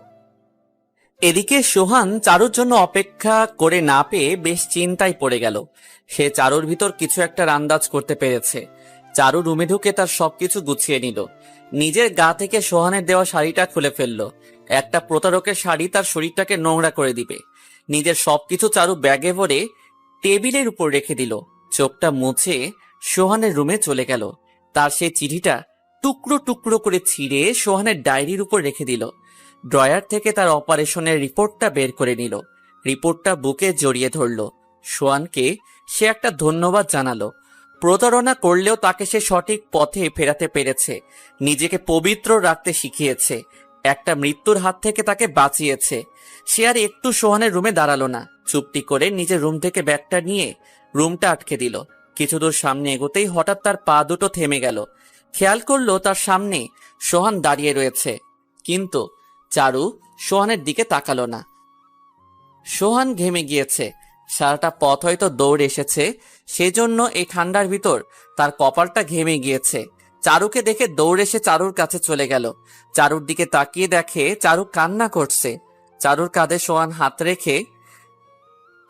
এদিকে সোহান চারুর জন্য অপেক্ষা করে না পেয়ে বেশ চিন্তায় পড়ে গেল। সে চারুর ভিতর কিছু একটা আন্দাজ করতে পেরেছে। চারু রুমে ঢুকে তার সবকিছু গুছিয়ে নিল। নিজের গা থেকে সোহানের দেওয়া শাড়িটা খুলে ফেললো। একটা প্রতারকের শাড়ি তার শরীরটাকে নোংরা করে দিবে। নিজের সবকিছু চারু ব্যাগে ভরে টেবিলের উপর রেখে দিল। চোখটা মুছে সোহানের রুমে চলে গেল। তার সেই চিঠিটা টুকরো টুকরো করে ছিঁড়ে সোহানের ডায়েরির উপর রেখে দিল। ড্রয়ার থেকে তার অপারেশনের রিপোর্টটা বের করে নিল। রিপোর্টটা বুকে জড়িয়ে ধরল। সোহানকে সে একটা ধন্যবাদ জানালো। প্রতারণা করলেও তাকে সে সঠিক পথে ফেরাতে পেরেছে, নিজেকে পবিত্র রাখতে শিখিয়েছে, একটা মৃত্যুর হাত থেকে তাকে বাঁচিয়েছে। সে আর একটু সোহানের রুমে দাঁড়ালো না। চুপটি করে নিজের রুম থেকে ব্যাগটা নিয়ে রুমটা আটকে দিল। কিছু দূর সামনে এগোতেই হঠাৎ তার পা দুটো থেমে গেল। খেয়াল করলো তার সামনে সোহান দাঁড়িয়ে রয়েছে, কিন্তু চারু সোহানের দিকে তাকালো না। সোহান ঘেমে গিয়েছে। সারাটা পথ হয়তো দৌড় এসেছে, সেজন্য এই ঠান্ডার ভিতর তার কপালটা ঘেমে গিয়েছে। চারুকে দেখে দৌড় এসে চারুর কাছে চলে গেল। চারুর দিকে তাকিয়ে দেখে চারু কান্না করছে। চারুর কাঁধে সোহান হাত রেখে,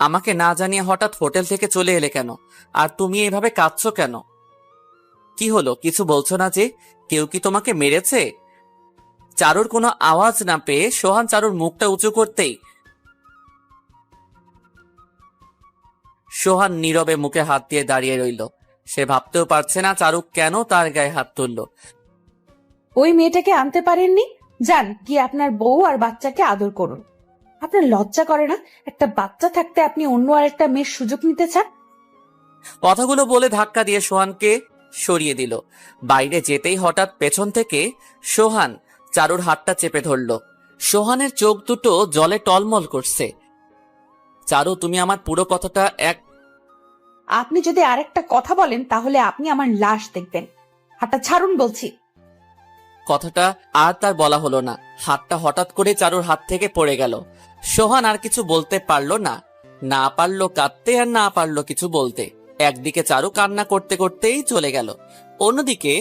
আমাকে না জানিয়ে হঠাৎ হোটেল থেকে চলে এলে কেন? আর তুমি এইভাবে কাঁদছো কেন? কি হলো, কিছু বলছো না যে? কেউ কি তোমাকে মেরেছে? চারুর কোনো আওয়াজ না পেয়ে সোহান চারুর মুখটা উঁচু করতেই সোহান নীরবে মুখে হাত দিয়ে দাঁড়িয়ে রইল। সে ভাবতেও পারছে না চারু কেন তার গায়ে হাত তুলল। ওই মেয়েটাকে আনতে পারেননি? যান গিয়ে আপনার বউ আর বাচ্চাকে আদর করুন। আপনার লজ্জা করে না? একটা বাচ্চা থাকতে আপনি অন্য আরেকটা মেয়ের সুযোগ নিতে চান? কথাগুলো বলে ধাক্কা দিয়ে সোহানকে সরিয়ে দিল। বাইরে যেতেই হঠাৎ পেছন থেকে সোহান চারুর হাতটা চেপে ধরল। সোহানের চোখ দুটো জলে টলমল করছে। চারু, তুমি আমার পুরো কথাটা আপনি যদি আরেকটা কথা বলেন তাহলে আপনি আমার লাশ দেখবেন। হাতটা ছাড়ুন বলছি। কথাটা আর তার বলা হলো না। হাতটা হঠাৎ করে চারুর হাত থেকে পড়ে গেল। সোহান আর কিছু বলতে পারলো না, না পারলো কাঁদতে আর না পারলো কিছু বলতে। একদিকে চারু কান্না করতে করতেই চলে গেল, অন্যদিকে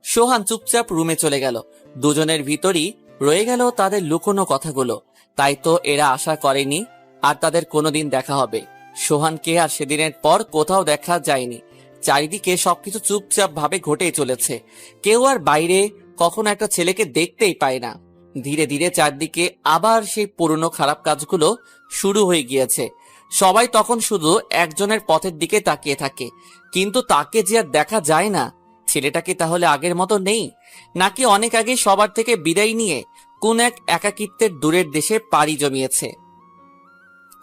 সোহান চুপচাপ রুমে চলে গেল। দুজনের ভিতরই রয়ে গেল তাদের লুকোনো কথাগুলো। তাই তো এরা আশা করেনি আর তাদের কোনোদিন দেখা হবে। সোহানকে আর সেদিনের পর কোথাও দেখা যায়নি। চারিদিকে সবকিছু চুপচাপ ভাবে ঘটেই চলেছে। কেউ আর বাইরে কখনো একটা ছেলেকে দেখতেই পায় না। ধীরে ধীরে চারদিকে আবার সেই পুরনো খারাপ কাজগুলো শুরু হয়ে গিয়েছে। সবাই তখন শুধু একজনের পথের দিকে তাকিয়ে থাকে, কিন্তু তাকে যে আর দেখা যায় না। ছেলেটা কি তাহলে আগের মতো নেই, নাকি অনেক আগে সবার থেকে বিদায় নিয়ে কোন এক একাকিত্বের দূরের দেশে পাড়ি জমিয়েছে?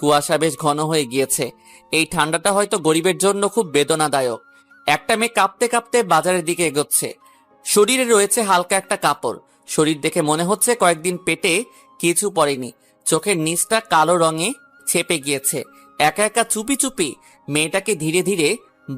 কুয়াশা বেশ ঘন হয়ে গিয়েছে। এই ঠান্ডাটা হয়তো গরিবের জন্য খুব বেদনাদায়ক। একটা মেয়ে কাঁপতে কাঁপতে বাজারের দিকে এগোচ্ছে। শরীরে রয়েছে হালকা একটা কাপড়। শরীর দেখে মনে হচ্ছে কয়েকদিন পেটে কিছু পড়েনি। চোখের নিচটা কালো রঙে ছেপে গিয়েছে। একা একা চুপি চুপি মেয়েটাকে ধীরে ধীরে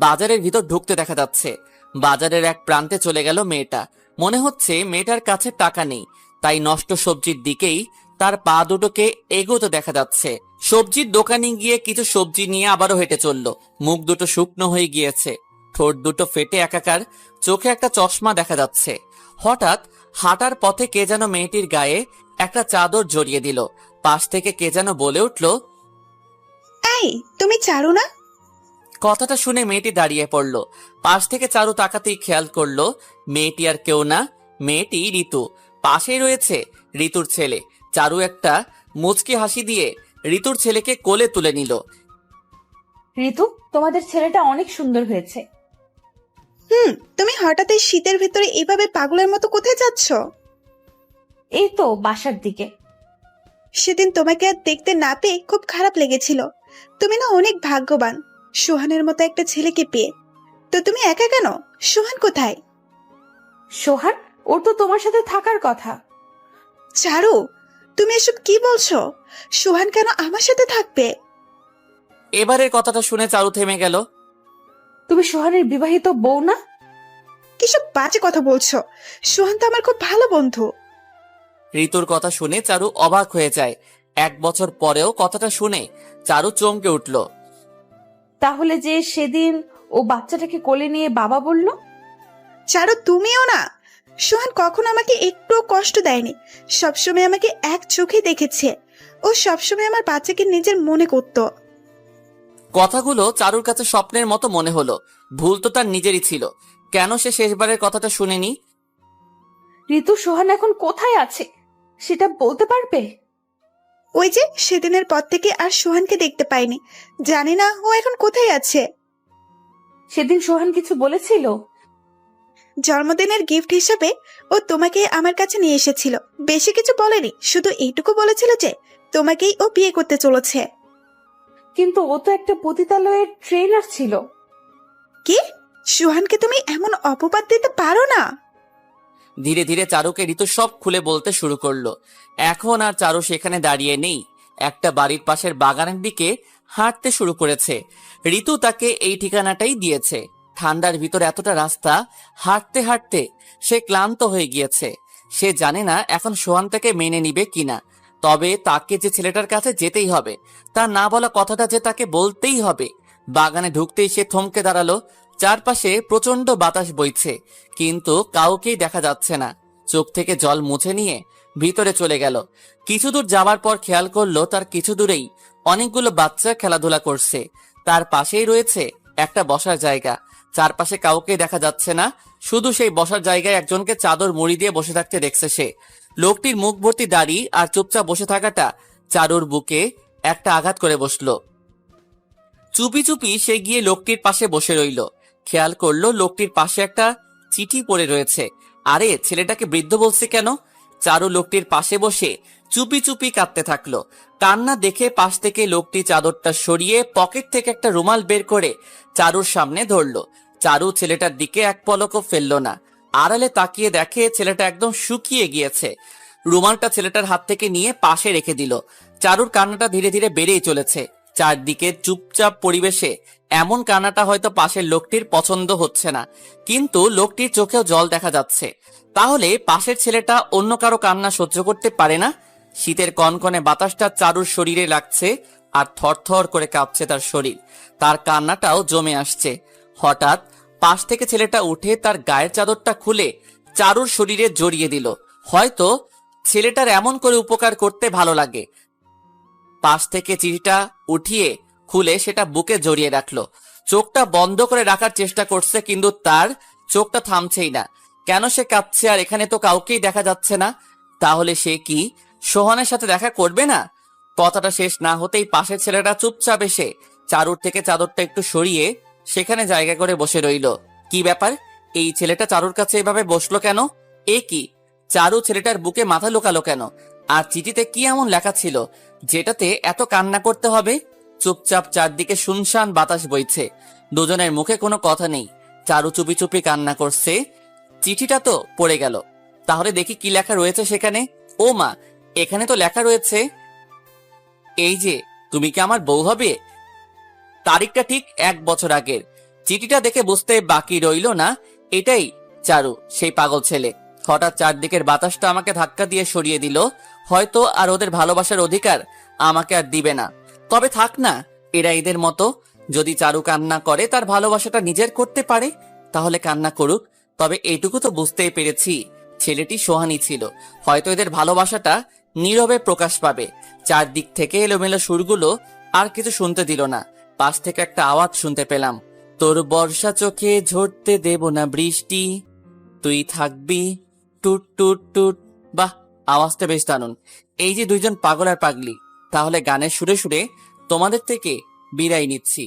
বাজারের ভিতর ঢুকতে দেখা যাচ্ছে। বাজারের এক প্রান্তে চলে গেল মেয়েটা। মনে হচ্ছে মেয়েটার কাছে টাকা নেই, তাই নষ্ট সবজির দিকেই তার পা দুটোকে এগোতে দেখা যাচ্ছে। সবজির দোকানে গিয়ে কিছু সবজি নিয়ে আবারও হেঁটে চলল। মুখ দুটো শুকনো হয়ে গিয়েছে, ঠোঁট দুটো ফেটে একাকার, চোখে একটা চশমা দেখা যাচ্ছে। হঠাৎ হাঁটার পথে কে যেন মেয়েটির গায়ে একটা চাদর জড়িয়ে দিল। পাশ থেকে কে যেন বলে উঠল, এই তুমি চারু না? কথাটা শুনে মেয়েটি দাঁড়িয়ে পড়ল। পাশ থেকে চারু তাকাতেই খেয়াল করলো মেয়েটি আর কেউ না, মেয়েটি ঋতু। পাশেই রয়েছে ঋতুর ছেলে। চারু একটা মুচকি হাসি দিয়ে ঋতুর ছেলেকে কোলে তুলে নিল। ঋতু, তোমাদের ছেলেটা অনেক সুন্দর হয়েছে। তুমি হঠাৎ এই শীতের ভিতরে এইভাবে পাগলের মতো কোথায় যাচ্ছ? এই তো বাসার দিকে। সেদিন তোমাকে আর দেখতে না পেয়ে খুব খারাপ লেগেছিল। তুমি না অনেক ভাগ্যবান, সোহানের মতো একটা ছেলেকে পেয়ে। তো তুমি একা কেন? সোহান কোথায়? সোহান, ওর তো তোমার সাথে থাকার কথা। চারু, তুমি এসব কি বলছো? সোহান কেন আমার সাথে থাকবে? এবারের কথাটা শুনে চারু থেমে গেল। তুমি সোহানের বিবাহিত বউ না? কিসব বাজে কথা বলছো? সোহান তো আমার খুব ভালো বন্ধু। ঋতুর কথা শুনে চারু অবাক হয়ে যায়। 1 বছর পরেও কথাটা শুনে চারু চমকে উঠল। তাহলে যে সেদিন ও বাচ্চাটাকে কোলে নিয়ে বাবা বলল? চারু, তুমিও না। সোহান কখনো আমাকে একটু কষ্ট দেয়নি, সবসময় আমাকে এক চোখে দেখেছে। ও সবসময় আমার বাচ্চাকে নিজের মনে করত। কথাগুলো চারুর কাছে স্বপ্নের মতো মনে হলো। ভুল তো তার নিজেরই ছিল। কেন সে শেষবারের কথাটা শুনেনি? ঋতু, সোহান এখন কোথায় আছে সেটা বলতে পারবে? ওই যে সেদিনের পর থেকে আর সোহানকে দেখতে পাইনি। জানি না ও এখন কোথায় আছে। সেদিন সোহান কিছু বলেছিল? জন্মদিনের গিফট হিসেবে ও তোমাকে আমার কাছে নিয়ে এসেছিল। বেশি কিছু বলেনি, শুধু এইটুকু বলেছিল যে তোমাকেই ও বিয়ে করতে চলেছে। কিন্তু ও তো একটা পতিতালয়ের ট্রেনার ছিল। কি? সোহানকে তুমি এমন অপবাদ দিতে পারো না? ধীরে ধীরে চারুকে ঋতু সব খুলে বলতে শুরু করলো। এখন আর চারু সেখানে দাঁড়িয়ে নেই, একটা বাড়ির পাশের বাগানের দিকে হাঁটতে শুরু করেছে। ঋতু তাকে এই ঠিকানাটাই দিয়েছে। ঠান্ডার ভিতর এতটা রাস্তা হাঁটতে হাঁটতে সে ক্লান্ত হয়ে গিয়েছে। সে জানে না এখন সোহান তাকে মেনে নিবে কিনা, তবে তাকে যে ছেলেটার কাছে যেতেই হবে, তার না বলা কথাটা যে তাকে বলতেই হবে। বাগানে ঢুকতেই সে থমকে দাঁড়ালো। চারপাশে প্রচন্ড বাতাস বইছে, কিন্তু কাউকেই দেখা যাচ্ছে না। চোখ থেকে জল মুছে নিয়ে ভিতরে চলে গেল। কিছু দূর যাওয়ার পর খেয়াল করলো তার কিছু দূরেই অনেকগুলো বাচ্চা খেলাধুলা করছে। তার পাশেই রয়েছে একটা বসার জায়গা। চারপাশে কাউকে দেখা যাচ্ছে না, শুধু সেই বসার জায়গায় একজনকে চাদর মুড়ি দিয়ে বসে থাকতে দেখছে সে। লোকটির মুখ ভর্তি দাড়ি আর চুপচাপ বসে থাকাটা চারুর বুকে একটা আঘাত করে বসলো। চুপি চুপি সে গিয়ে লোকটির পাশে বসে রইল। খেয়াল করলো লোকটির পাশে একটা চিঠি পড়ে রয়েছে। আরে, ছেলেটাকে বৃদ্ধ বলছে কেন? চারু লোকটির পাশে বসে চুপি চুপি কাঁদতে থাকলো। কান্না দেখে পাশ থেকে লোকটি চাদরটা সরিয়ে পকেট থেকে একটা রুমাল বের করে চারুর সামনে ধরলো। চারু ছেলেটার দিকে এক পলকও ফেললো না। আড়ালে তাকিয়ে দেখে ছেলেটা একদম শুকিয়ে গিয়েছে। রুমালটা ছেলেটার হাত থেকে নিয়ে পাশে রেখে দিল। চারুর কান্নাটা ধীরে ধীরে বেড়েই চলেছে। চারদিকে চুপচাপ পরিবেশে এমন কান্নাটা হয়তো পাশের লোকটির পছন্দ হচ্ছে না, কিন্তু লোকটির চোখেও জল দেখা যাচ্ছে। তাহলে পাশের ছেলেটা অন্য কারো কান্না সহ্য করতে পারে না? শীতের কনকনে বাতাসটা চারুর শরীরে লাগছে আর থরথর করে কাঁপছে তার শরীর। তার কান্নাটাও জমে আসছে। হঠাৎ পাশ থেকে ছেলেটা উঠে তার গায়ের চাদরটা খুলে চারুর শরীরে জড়িয়ে দিল। হয়তো ছেলেটার এমন করে উপকার করতে ভালো লাগে। পাশ থেকে চিঠিটা উঠিয়ে খুলে সেটা বুকে জড়িয়ে রাখলো। চোখটা বন্ধ করে রাখার চেষ্টা করছে, কিন্তু তার চোখটা থামছেই না। কেন সে কাঁদছে? আর এখানে তো কাউকেই দেখা যাচ্ছে না। তাহলে সে কি সোহানের সাথে দেখা করবে না? কথাটা শেষ না হতেই পাশের ছেলেটা চুপচাপ এসে চারুর থেকে চাদরটা একটু সরিয়ে সেখানে জায়গা করে বসে রইল। কি ব্যাপার? এই ছেলেটা চারুর কাছে এভাবে বসলো কেন? এ কি? চারু ছেলেটার বুকে মাথা লুকালো কেন? আর চিঠিতে কি এমন লেখা ছিল যেটাতে এত কান্না করতে হবে? চুপচাপ চারদিকে শুনশান বাতাস বইছে। দুজনের মুখে কোনো কথা নেই। চারু চুপি চুপি কান্না করছে। চিঠিটা তো পড়ে গেল। তাহলে দেখি কি লেখা রয়েছে সেখানে। ও মা, এখানে তো লেখা রয়েছে, এই যে তুমি কি আমার বউ হবে? তারিখটা ঠিক 1 বছর আগের। চিঠিটা দেখে বুঝতে বাকি রইল না এটাই চারু, সেই পাগল ছেলে। হঠাৎ চারদিকের বাতাসটা আমাকে ধাক্কা দিয়ে সরিয়ে দিল। হয়তো আর ওদের ভালোবাসার অধিকার আমাকে আর দিবে না। তবে থাক না, এরা এদের মতো। যদি চারু কান্না করে তার ভালোবাসাটা নিজের করতে পারে, তাহলে কান্না করুক। তবে এইটুকু তো বুঝতেই পেরেছি ছেলেটি সোহানী ছিল। হয়তো এদের ভালোবাসাটা নীরবে প্রকাশ পাবে। চারদিক থেকে এলোমেলো সুরগুলো আর কিছু শুনতে দিল না। পাশ থেকে একটা আওয়াজ শুনতে পেলাম, তোর বর্ষা চোখে ঝরতে দেব না বৃষ্টি, তুই থাকবি টুট টুট টুট। বাহ, আওয়াজটা বেশ দারুণ। এই যে দুইজন পাগল আর পাগলি, তাহলে গানের সুরে সুরে তোমাদের থেকে বিদায় নিচ্ছি।